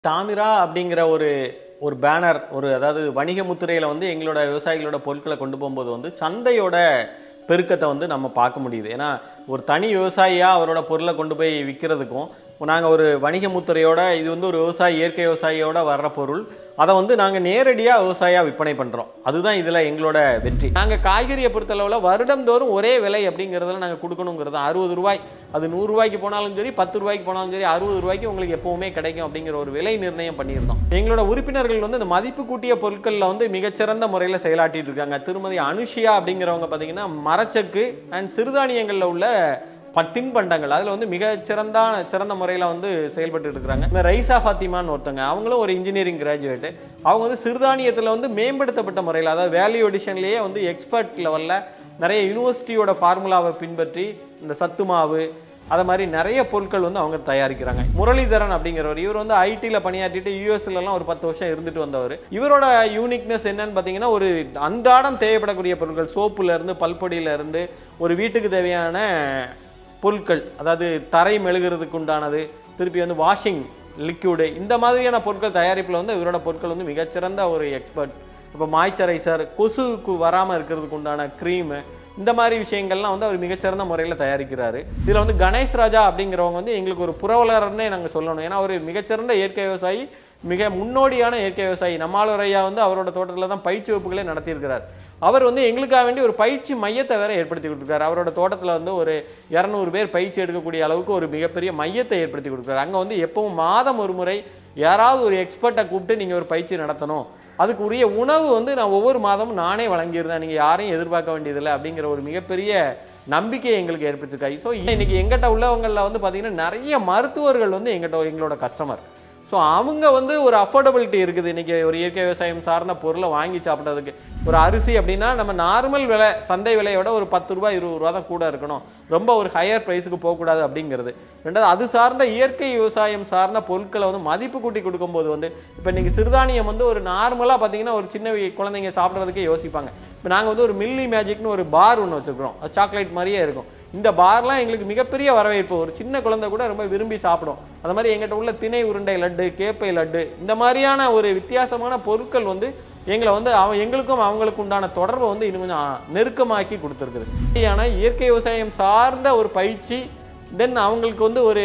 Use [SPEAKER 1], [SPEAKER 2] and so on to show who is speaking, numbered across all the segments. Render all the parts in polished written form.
[SPEAKER 1] தாமிரா அப்படிங்கிற ஒரு பேனர் அதாவது வணிக முத்திரையில எங்களோட விவசாயிகளோட பொருட்களை கொண்டு போகும்போது சந்தையோட பெருக்கத்தை நம்ம பார்க்க முடியுது. ஏன்னா ஒரு தனி விவசாயியா அவரோட பொருளை கொண்டு போய் விற்கிறதுக்கும் நாங்கள் ஒரு வணிக முத்திரையோட இது ஒரு விவசாயி இயற்கை விவசாயியோட வர்ற பொருள் அதை நாங்கள் நேரடியாக விவசாயியாக விற்பனை பண்ணுறோம். அதுதான் இதில் எங்களோட வெற்றி. நாங்கள் காய்கறியை பொறுத்தளவில் வருடந்தோறும் ஒரே விலை அப்படிங்கிறதுல நாங்கள் கொடுக்கணுங்கிறது 60 ரூபாய், அது 100 ரூபாய்க்கு போனாலும் சரி, 10 ரூபாய்க்கு போனாலும் சரி, 60 ரூபாய்க்கு உங்களுக்கு எப்பவுமே கிடைக்கும் அப்படிங்கிற ஒரு விலை நிர்ணயம் பண்ணியிருந்தோம். எங்களோட உறுப்பினர்கள் இந்த மதிப்பு கூட்டிய பொருட்களில் மிகச்சிறந்த முறையில் செயலாற்றிட்டு இருக்காங்க. திருமதி அனுஷியா அப்படிங்கிறவங்க பார்த்தீங்கன்னா மரச்சக்கு அண்ட் சிறுதானியங்களில் உள்ள தின்பண்டங்கள் அதில் மிக சிறந்த முறையில் செயல்பட்டு இருக்கிறாங்க. இந்த ரைசா ஃபாத்திமான்னு ஒருத்தங்க, அவங்களும் ஒரு இன்ஜினியரிங் கிராஜுவேட்டு. அவங்க சிறுதானியத்தில் மேம்படுத்தப்பட்ட முறையில், அதாவது வேல்யூ எடிஷன்லேயே எக்ஸ்பர்ட் லெவலில் நிறைய யூனிவர்சிட்டியோட ஃபார்முலாவை பின்பற்றி இந்த சத்து மாவு அதை மாதிரி நிறைய பொருட்கள் அவங்க தயாரிக்கிறாங்க. முரளிதரன் அப்படிங்கிறவர், இவர் ஐடியில் பணியாற்றிட்டு யூஎஸ்லாம் ஒரு 10 வருஷம் இருந்துட்டு வந்தவர். இவரோட யூனிக்னஸ் என்னன்னு பார்த்தீங்கன்னா, ஒரு அன்றாடம் தேவைப்படக்கூடிய பொருட்கள், சோப்புல இருந்து பல்பொடியில இருந்து ஒரு வீட்டுக்கு தேவையான பொருட்கள், அதாவது தரை மெழுகிறதுக்கு உண்டானது, திருப்பி வாஷிங் லிக்யூடு, இந்த மாதிரியான பொருட்கள் தயாரிப்பில் இவரோட பொருட்கள் மிகச்சிறந்த ஒரு எக்ஸ்பர்ட். இப்போ மாய்ச்சரைசர், கொசுக்கு வராமல் இருக்கிறதுக்கு உண்டான க்ரீமு, இந்த மாதிரி விஷயங்கள்லாம் அவர் மிகச்சிறந்த முறையில் தயாரிக்கிறாரு. இதில் கணேஷ் ராஜா அப்படிங்கிறவங்க எங்களுக்கு ஒரு புரவலர்னே நாங்கள் சொல்லணும். ஏன்னா அவர் மிகச்சிறந்த இயற்கை விவசாயி, மிக முன்னோடியான இயற்கை விவசாயி. நம்மாளூர் ஐயா அவரோட தோட்டத்தில் தான் பயிற்சி வகுப்புகளே நடத்தியிருக்கிறார். அவர் எங்களுக்காக வேண்டி ஒரு பயிற்சி மையத்தை வேற ஏற்படுத்தி கொடுத்துருக்காரு. அவரோட தோட்டத்தில் ஒரு 200 பேர் பயிற்சி எடுக்கக்கூடிய அளவுக்கு ஒரு மிகப்பெரிய மையத்தை ஏற்படுத்தி கொடுக்குறாரு. அங்கே எப்பவும் மாதம் ஒரு முறை யாராவது ஒரு எக்ஸ்பர்ட்டை கூப்பிட்டு நீங்கள் ஒரு பயிற்சி நடத்தணும், அதுக்கு உரிய உணவு நான் ஒவ்வொரு மாதமும் நானே வழங்கியிருந்தேன், நீங்கள் யாரையும் எதிர்பார்க்க வேண்டியதில்லை அப்படிங்கிற ஒரு மிகப்பெரிய நம்பிக்கையை எங்களுக்கு ஏற்படுத்திருக்காங்க. ஸோ இன்னைக்கு எங்கிட்ட உள்ளவங்களில் பார்த்தீங்கன்னா நிறைய மருத்துவர்கள் எங்களோட கஸ்டமர். ஸோ அவங்க ஒரு அஃபோர்டபிலிட்டி இருக்குது. இன்றைக்கி ஒரு இயற்கை விவசாயம் சார்ந்த பொருளை வாங்கி சாப்பிட்றதுக்கு. ஒரு அரிசி அப்படின்னா நம்ம நார்மல் விலை, சந்தை விலையோட ஒரு 10 ரூபாய் 20 ரூபா தான் கூட இருக்கணும், ரொம்ப ஒரு ஹையர் ப்ரைஸுக்கு போகக்கூடாது அப்படிங்கிறது. ரெண்டாவது, அது சார்ந்த இயற்கை விவசாயம் சார்ந்த பொருட்களை மதிப்பு கூட்டி கொடுக்கும்போது இப்போ நீங்கள் சிறுதானியம் ஒரு நார்மலாக பார்த்தீங்கன்னா ஒரு சின்ன குழந்தைங்க சாப்பிட்றதுக்கே யோசிப்பாங்க. இப்போ நாங்கள் ஒரு மில்லி மேஜிக்னு ஒரு பார் ஒன்று வச்சுருக்கிறோம், அது சாக்லேட் மாதிரியே இருக்கும். இந்த பார்லாம் எங்களுக்கு மிகப்பெரிய வரவேற்பு, ஒரு சின்ன குழந்தை கூட ரொம்ப விரும்பி சாப்பிடும். அது மாதிரி எங்கிட்ட உள்ள திணை உருண்டை லட்டு, கேப்பை லட்டு, இந்த மாதிரியான ஒரு வித்தியாசமான பொருட்கள் எங்களை எங்களுக்கும் அவங்களுக்கு உண்டான தொடர்பை இன்னும் கொஞ்சம் நெருக்கமாக்கி கொடுத்துருக்குது. ஆனால் இயற்கை விவசாயம் சார்ந்த ஒரு பயிற்சி, தென் அவங்களுக்கு ஒரு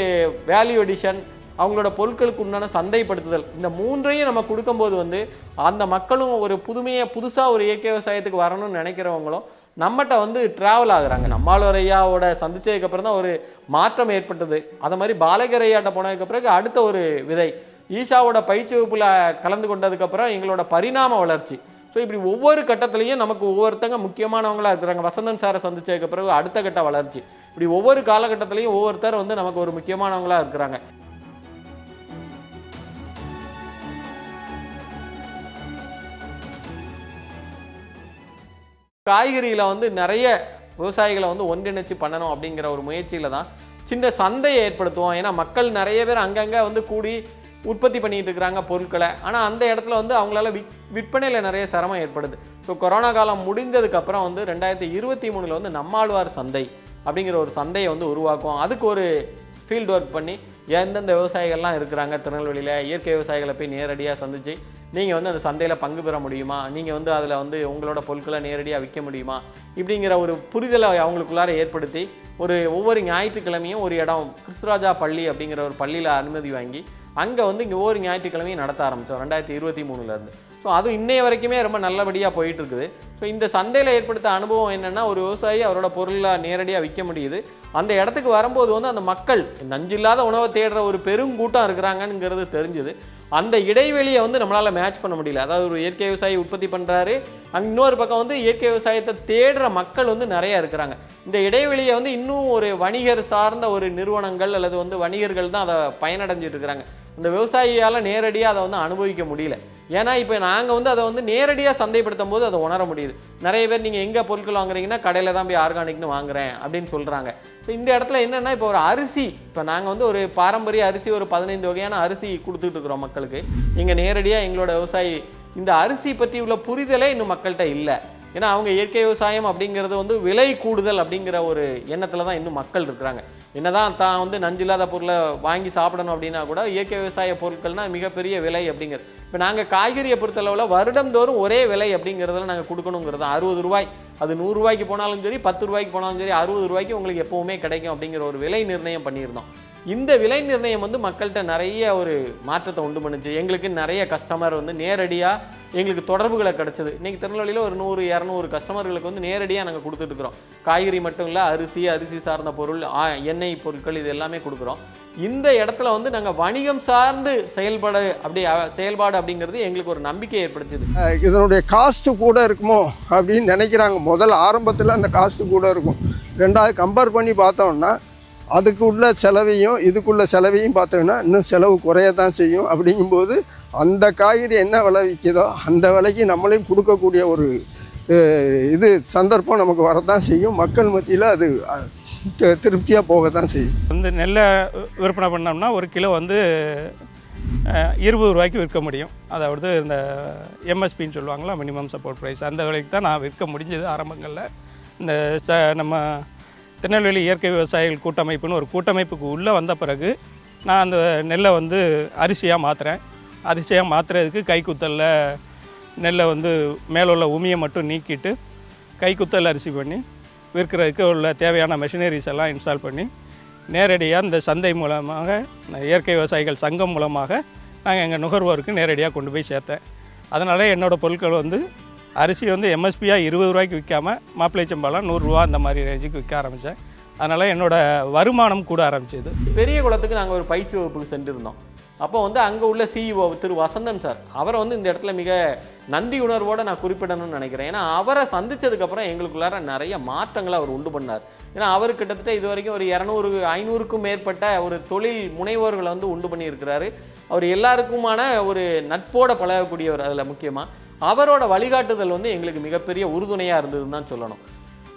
[SPEAKER 1] வேல்யூ எடிஷன், அவங்களோட பொருட்களுக்கு உண்டான சந்தைப்படுத்துதல், இந்த மூன்றையும் நம்ம கொடுக்கும்போது அந்த மக்களும் ஒரு புதுசாக ஒரு இயற்கை விவசாயத்துக்கு வரணும்னு நினைக்கிறவங்களும் நம்மகிட்ட ட்ராவல் ஆகுறாங்க. நம்மாளூர் ஐயாவோட சந்திச்சதுக்கப்புறம் தான் ஒரு மாற்றம் ஏற்பட்டது. அதை மாதிரி பாலகர் ஐயாட்ட போனதுக்கு பிறகு அடுத்த ஒரு விதை, ஈஷாவோட பயிற்சி வகுப்பில் கலந்து கொண்டதுக்கப்புறம் எங்களோட பரிணாம வளர்ச்சி. ஸோ இப்படி ஒவ்வொரு கட்டத்துலையும் நமக்கு ஒவ்வொருத்தங்க முக்கியமானவங்களாக இருக்கிறாங்க. வசந்தன் சாரை சந்திச்சதுக்கு பிறகு அடுத்த கட்ட வளர்ச்சி. இப்படி ஒவ்வொரு காலகட்டத்திலையும் ஒவ்வொருத்தர் நமக்கு ஒரு முக்கியமானவங்களாக இருக்கிறாங்க. காய்கறியில் நிறைய விவசாயிகளை ஒன்றிணைச்சு பண்ணணும் அப்படிங்கிற ஒரு முயற்சியில் தான் சின்ன சந்தையை ஏற்படுத்துவோம். ஏன்னா மக்கள் நிறைய பேர் அங்கங்கே கூடி உற்பத்தி பண்ணிட்டு இருக்கிறாங்க பொருட்களை. ஆனால் அந்த இடத்துல அவங்களால விற்பனையில் நிறைய சிரமம் ஏற்படுது. ஸோ கொரோனா காலம் முடிந்ததுக்கப்புறம் 2023 நம்மாழ்வார் சந்தை அப்படிங்கிற ஒரு சந்தையை உருவாக்குவோம். அதுக்கு ஒரு ஃபீல்டு ஒர்க் பண்ணி எந்தெந்த விவசாயிகள்லாம் இருக்கிறாங்க திருநெல்வேலியில், இயற்கை விவசாயிகளை போய் நேரடியாக சந்திச்சு நீங்கள் அந்த சந்தையில் பங்கு பெற முடியுமா, நீங்கள் அதில் உங்களோட பொருட்களை நேரடியாக விற்க முடியுமா, இப்படிங்கிற ஒரு புரிதலை அவங்களுக்குள்ளார ஏற்படுத்தி ஒவ்வொரு ஞாயிற்றுக்கிழமையும் ஒரு இடம், கிறிஸ்துராஜா பள்ளி அப்படிங்கிற ஒரு பள்ளியில் அனுமதி வாங்கி அங்கே இங்கே ஒவ்வொரு ஞாயிற்றுக்கிழமையும் நடத்த ஆரம்பித்தோம் 2023 ஸோ அது இன்னைய வரைக்குமே ரொம்ப நல்லபடியாக போயிட்டு இருக்குது. ஸோ இந்த சந்தையில் ஏற்படுத்த அனுபவம் என்னென்னா, ஒரு விவசாயி அவரோட பொருளை நேரடியாக விற்க முடியுது. அந்த இடத்துக்கு வரும்போது அந்த மக்கள் நஞ்சில்லாத உணவை தேடுற ஒரு பெருங்கூட்டம் இருக்கிறாங்கங்கிறது தெரிஞ்சுது. அந்த இடைவெளியை நம்மளால் மேட்ச் பண்ண முடியல. அதாவது ஒரு இயற்கை விவசாயி உற்பத்தி பண்ணுறாரு, அங்கே இன்னொரு பக்கம் இயற்கை விவசாயத்தை தேடுற மக்கள் நிறையா இருக்கிறாங்க. இந்த இடைவெளியை இன்னும் ஒரு வணிகர் சார்ந்த ஒரு நிறுவனங்கள் அல்லது வணிகர்கள் தான் அதை பயனடைஞ்சிட்டு இருக்கிறாங்க. அந்த விவசாயியால் நேரடியாக அதை அனுபவிக்க முடியல. ஏன்னா இப்போ நாங்கள் அதை நேரடியாக சந்தைப்படுத்தும் போது அதை உணர முடியுது. நிறைய பேர் நீங்கள் எங்கே பொருட்கள் வாங்குறீங்கன்னா கடையில் தான் போய் ஆர்கானிக்னு வாங்குறேன் அப்படின்னு சொல்கிறாங்க. ஸோ இந்த இடத்துல என்னென்னா, இப்போ ஒரு அரிசி, இப்போ நாங்கள் ஒரு பாரம்பரிய அரிசி ஒரு 15 வகையான அரிசி கொடுத்துட்டு இருக்கிறோம் மக்களுக்கு. இங்கே நேரடியாக எங்களோட விவசாயி இந்த அரிசி பற்றி உள்ள புரிதலே இன்னும் மக்கள்கிட்ட இல்லை. ஏன்னா அவங்க இயற்கை விவசாயம் அப்படிங்கிறது வந்து விலை கூடுதல் அப்படிங்கிற ஒரு எண்ணத்தில் தான் இன்னும் மக்கள் இருக்கிறாங்க. என்னதான் தான் வந்து நஞ்சில்லாத பொருளை வாங்கி சாப்பிடணும் அப்படின்னா கூட இயற்கை விவசாய பொருட்கள்னால் மிகப்பெரிய விலை அப்படிங்கிறது. இப்போ நாங்கள் காய்கறியை பொறுத்தளவில் வருடந்தோறும் ஒரே விலை அப்படிங்கிறதுல நாங்கள் கொடுக்கணுங்கிறது 60 ரூபாய், அது 100 ரூபாய்க்கு போனாலும் சரி, 10 ரூபாய்க்கு போனாலும் சரி, 60 ரூபாய்க்கு உங்களுக்கு எப்போவுமே கிடைக்கும் அப்படிங்கிற ஒரு விலை நிர்ணயம் பண்ணியிருந்தோம். இந்த விலை நிர்ணயம் வந்து மக்கள்கிட்ட நிறைய ஒரு மாற்றத்தை உண்டு பண்ணுச்சு. எங்களுக்கு நிறைய கஸ்டமர் வந்து நேரடியாக எங்களுக்கு தொடர்புகளை கிடச்சிது. இன்றைக்கி திருநெல்வேலியில் ஒரு 100-200 கஸ்டமர்களுக்கு வந்து நேரடியாக நாங்கள் கொடுத்துட்ருக்குறோம். காய்கறி மட்டும் இல்லை, அரிசி சார்ந்த பொருள், எண்ணெய் பொருட்கள், இது எல்லாமே கொடுக்குறோம். இந்த இடத்துல வந்து நாங்கள் வணிகம் சார்ந்து செயல்பாடு அப்படிங்கிறது எங்களுக்கு ஒரு நம்பிக்கை ஏற்படுத்துது.
[SPEAKER 2] இதனுடைய காஸ்ட்டு கூட இருக்குமோ அப்படின்னு நினைக்கிறாங்க. முதல்ல ஆரம்பத்தில் அந்த காஸ்ட்டு கூட இருக்கும். ரெண்டாவது கம்பேர் பண்ணி பார்த்தோம்னா அதுக்கு உள்ள செலவையும் இதுக்குள்ள செலவையும் பார்த்தோம்னா இன்னும் செலவு குறைய தான் செய்யும். அப்படிங்கும்போது அந்த காய்கறி என்ன விலை விற்கிதோ அந்த விலைக்கு நம்மளையும் கொடுக்கக்கூடிய ஒரு சந்தர்ப்பம் நமக்கு வரதான் செய்யும். மக்கள் மத்தியில் அது திருப்தியாக போக தான் செய்யும்.
[SPEAKER 3] வந்து நெல்லை விற்பனை பண்ணோம்னா ஒரு கிலோ வந்து 20 ரூபாய்க்கு விற்க முடியும். அதாவது இந்த எம்எஸ்பின்னு சொல்லுவாங்களா, மினிமம் சப்போர்ட் ப்ரைஸ், அந்த விலைக்கு தான் நான் விற்க முடிஞ்சது ஆரம்பங்களில். இந்த நம்ம திருநெல்வேலி இயற்கை விவசாயிகள் கூட்டமைப்புன்னு ஒரு கூட்டமைப்புக்கு உள்ளே வந்த பிறகு நான் அந்த நெல்லை வந்து அரிசியாக மாற்றுறேன். அரிசியாக மாற்றுறதுக்கு கைக்குத்தலில் நெல்லை வந்து மேலே உள்ள உமியை மட்டும் நீக்கிட்டு கைக்குத்தல் அரிசி பண்ணி விற்கிறதுக்கு உள்ள தேவையான மெஷினரிஸ் எல்லாம் இன்ஸ்டால் பண்ணி நேரடியாக இந்த சந்தை மூலமாக, இயற்கை விவசாயிகள் சங்கம் மூலமாக நாங்கள் எங்கள் நுகர்வோருக்கு நேரடியாக கொண்டு போய் சேர்த்தேன். அதனால் என்னோடய பொருட்கள் வந்து அரிசி வந்து எம்எஸ்பியாக 20 ரூபாய்க்கு விற்காமல் மாப்பிள்ளை சம்பளம் 100 ரூபா அந்த மாதிரி ரேஞ்சுக்கு விற்க ஆரம்பித்தேன். அதனால் என்னோடய வருமானம் கூட ஆரம்பிச்சது.
[SPEAKER 1] பெரிய குளத்துக்கு நாங்கள் ஒரு பயிற்சி வகுப்புக்கு சென்றிருந்தோம். அப்போ வந்து அங்கே உள்ள சிஇஓ திரு வசந்தன் சார், அவரை வந்து இந்த இடத்துல மிக நன்றி உணர்வோடு நான் குறிப்பிடணும்னு நினைக்கிறேன். ஏன்னா அவரை சந்தித்ததுக்கப்புறம் எங்களுக்குள்ளார நிறைய மாற்றங்களை அவர் உண்டு பண்ணார். ஏன்னா அவர் கிட்டத்தட்ட இது வரைக்கும் ஒரு 200-500க்கும் மேற்பட்ட ஒரு தொழில் முனைவோர்களை வந்து உண்டு பண்ணியிருக்கிறாரு. அவர் எல்லாருக்குமான ஒரு நட்போட பழகக்கூடியவர். அதில் முக்கியமாக அவரோட வழிகாட்டுதல் வந்து எங்களுக்கு மிகப்பெரிய உறுதுணையாக இருந்ததுன்னு தான் சொல்லணும்.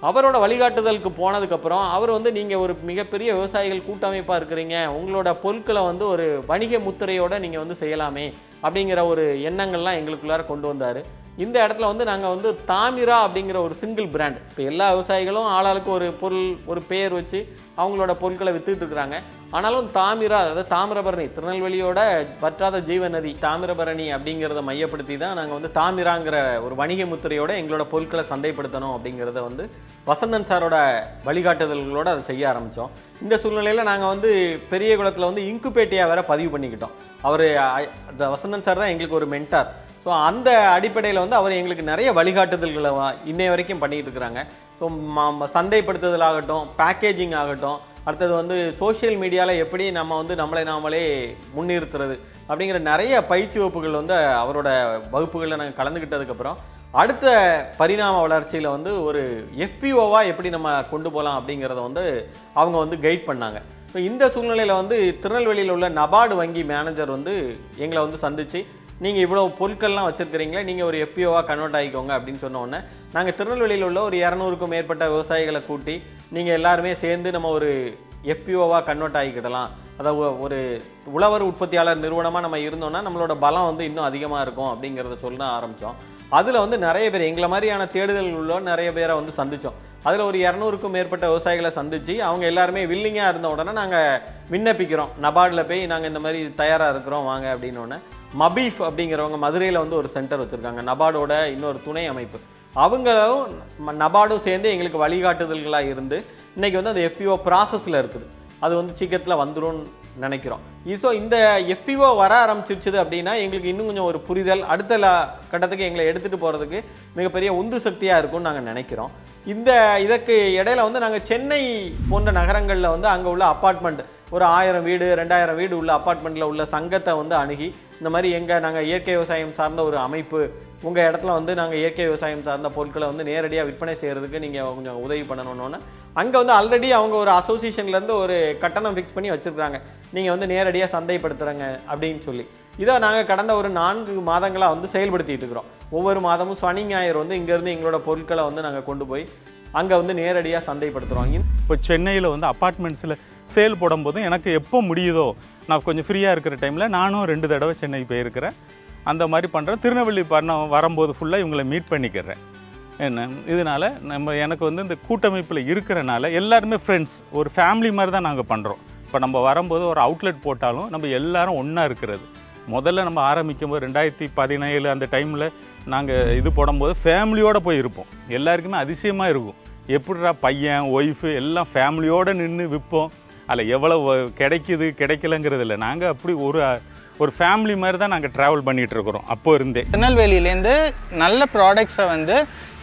[SPEAKER 1] அவரோட வழிகாட்டுதலுக்கு போனதுக்கப்புறம் அவர் வந்து நீங்கள் ஒரு மிகப்பெரிய விவசாயிகள் கூட்டமைப்பாக இருக்கிறீங்க, உங்களோட பொருட்களை வந்து ஒரு வணிக முத்திரையோடு நீங்கள் வந்து செய்யலாமே அப்படிங்கிற ஒரு எண்ணங்கள்லாம் எங்களுக்குள்ளார கொண்டு வந்தார். இந்த இடத்துல வந்து நாங்கள் வந்து தாமிரா அப்படிங்கிற ஒரு சிங்கிள் பிராண்ட், இப்போ எல்லா விவசாயிகளும் ஆளாளுக்கு ஒரு பொருள், ஒரு பெயர் வச்சு அவங்களோட பொருட்களை விற்றுட்டு இருக்கிறாங்க. ஆனாலும் தாமிரா, அதாவது தாமிரபரணி, திருநெல்வேலியோட வற்றாத ஜீவநதி தாமிரபரணி அப்படிங்கிறத மையப்படுத்தி தான் நாங்கள் வந்து தாமிராங்கிற ஒரு வணிக முத்திரையோட எங்களோட பொருட்களை சந்தைப்படுத்தணும் அப்படிங்கிறத வந்து வசந்தன் சாரோட வழிகாட்டுதல்களோடு அதை செய்ய ஆரம்பித்தோம். இந்த சூழ்நிலையில் நாங்கள் வந்து பெரிய குளத்தில் வந்து இன்குபேட்டியாக வேற பதிவு பண்ணிக்கிட்டோம். அவர் வசந்தன் சார் தான் எங்களுக்கு ஒரு மென்டார். ஸோ அந்த அடிப்படையில் வந்து அவர் எங்களுக்கு நிறைய வழிகாட்டுதல்களை இன்னைய வரைக்கும் பண்ணிகிட்டு இருக்கிறாங்க. ஸோ சந்தைப்படுத்துதல் ஆகட்டும், பேக்கேஜிங் ஆகட்டும், அடுத்தது வந்து சோஷியல் மீடியாவில் எப்படி நம்ம வந்து நாமளே முன்னிறுத்துறது அப்படிங்கிற நிறைய பயிற்சி வகுப்புகள் வந்து அவரோட வகுப்புகளில் நாங்கள் கலந்துக்கிட்டதுக்கப்புறம் அடுத்த பரிணாம வளர்ச்சியில் வந்து ஒரு எஃபிஓவாக எப்படி நம்ம கொண்டு போகலாம் அப்படிங்கிறத வந்து அவங்க வந்து கைட் பண்ணாங்க. ஸோ இந்த சூழ்நிலையில் வந்து திருநெல்வேலியில் உள்ள நபார்டு வங்கி மேனேஜர் வந்து எங்களை வந்து சந்தித்து, நீங்கள் இவ்வளோ பொருட்கள்லாம் வச்சுருக்கிறீங்களே, நீங்கள் ஒரு எஃபிஓவாக கன்வெர்ட் ஆகிக்கோங்க அப்படின்னு சொன்ன உடனே நாங்கள் திருநெல்வேலியில் உள்ள ஒரு 200க்கும் மேற்பட்ட விவசாயிகளை கூட்டி நீங்கள் எல்லாருமே சேர்ந்து நம்ம ஒரு எஃபிஓவாக கன்வெர்ட் ஆகிக்கிடலாம், அதாவது ஒரு உழவர் உற்பத்தியாளர் நிறுவனமாக நம்ம இருந்தோம்னா நம்மளோட பலம் வந்து இன்னும் அதிகமாக இருக்கும் அப்படிங்கிறத சொல்ல ஆரம்பித்தோம். அதில் வந்து நிறைய பேர் எங்களை மாதிரியான தேடுதல் உள்ள நிறைய பேரை வந்து சந்தித்தோம். அதில் ஒரு 200க்கும் மேற்பட்ட விவசாயிகளை சந்தித்து அவங்க எல்லாருமே வில்லிங்காக இருந்த உடனே நாங்கள் விண்ணப்பிக்கிறோம். நபார்டில் போய் நாங்கள் இந்த மாதிரி தயாராக இருக்கிறோம் வாங்க அப்படின்னோடனே மபீஃப் அப்படிங்கிறவங்க மதுரையில் வந்து ஒரு சென்டர் வச்சுருக்காங்க, நபார்டோட இன்னொரு துணை அமைப்பு. அவங்களும் நபார்டும் சேர்ந்து எங்களுக்கு வழிகாட்டுதல்களாக இருந்து இன்றைக்கி வந்து அந்த எஃபிஓ ப்ராசஸில் இருக்குது. அது வந்து சீக்கிரத்தில் வந்துடும் நினைக்கிறோம். ஸோ இந்த எஃபிஓ வர ஆரம்பிச்சிருச்சுது அப்படின்னா எங்களுக்கு இன்னும் கொஞ்சம் ஒரு புரிதல், அடுத்த கட்டத்துக்கு எங்களை எடுத்துகிட்டு போகிறதுக்கு மிகப்பெரிய உந்து சக்தியாக இருக்கும்னு நாங்கள் நினைக்கிறோம். இதற்கு இடையில வந்து நாங்கள் சென்னை போன்ற நகரங்களில் வந்து அங்கே உள்ள அப்பார்ட்மெண்ட், ஒரு 1000 வீடு 2000 வீடு உள்ள அப்பார்ட்மெண்ட்டில் உள்ள சங்கத்தை வந்து அணுகி இந்த மாதிரி நாங்கள் இயற்கை விவசாயம் சார்ந்த ஒரு அமைப்பு, உங்கள் இடத்துல வந்து நாங்கள் இயற்கை விவசாயம் சார்ந்த பொருட்களை வந்து நேரடியாக விற்பனை செய்கிறதுக்கு நீங்கள் கொஞ்சம் உதவி பண்ணணும்னு அங்கே வந்து ஆல்ரெடி அவங்க ஒரு அசோசியேஷன்லேருந்து ஒரு கட்டணம் ஃபிக்ஸ் பண்ணி வச்சுருக்காங்க, நீங்கள் வந்து நேரடியாக சந்தைப்படுத்துகிறாங்க அப்படின்னு சொல்லி. இதை நாங்கள் கடந்த ஒரு 4 மாதங்களாக வந்து செயல்படுத்திட்டு இருக்கிறோம். ஒவ்வொரு மாதமும் சனி ஞாயிறு வந்து இங்கேருந்து எங்களோட பொருட்களை வந்து நாங்கள் கொண்டு போய் அங்கே வந்து நேரடியாக சந்தைப்படுத்துகிறோம்.
[SPEAKER 4] இப்போ சென்னையில் வந்து அப்பார்ட்மெண்ட்ஸில் சேல் போடும்போதும் எனக்கு எப்போ முடியுதோ நான் கொஞ்சம் ஃப்ரீயாக இருக்கிற டைமில் நானும் 2 தடவை சென்னை போயிருக்கிறேன். அந்த மாதிரி பண்ணுறேன். திருநெல்வேலி வரும்போது ஃபுல்லாக இவங்களை மீட் பண்ணிக்கிறேன். என்ன இதனால் எனக்கு வந்து இந்த கூட்டமைப்பில் இருக்கிறனால எல்லாருமே ஃப்ரெண்ட்ஸ், ஒரு ஃபேமிலி மாதிரி தான் நாங்கள் பண்ணுறோம். இப்போ நம்ம வரும்போது ஒரு அவுட்லெட் போட்டாலும் நம்ம எல்லாரும் ஒன்றா இருக்கிறது. முதல்ல நம்ம ஆரம்பிக்கும் போது 2017 அந்த டைமில் நாங்கள் இது போடும்போது ஃபேமிலியோடு போய் இருப்போம். எல்லாருக்குமே அதிசயமாக இருக்கும், எப்படிடா பையன் ஒய்ஃபு எல்லாம் ஃபேமிலியோடு நின்று விற்போம். அதில் எவ்வளோ கிடைக்குது கிடைக்கலங்கிறது இல்லை, நாங்கள் அப்படி ஒரு ஃபேமிலி மாதிரி தான் நாங்கள் ட்ராவல் பண்ணிகிட்ருக்குறோம் அப்போ இருந்தே.
[SPEAKER 5] திருநெல்வேலியிலேருந்து நல்ல ப்ராடக்ட்ஸை வந்து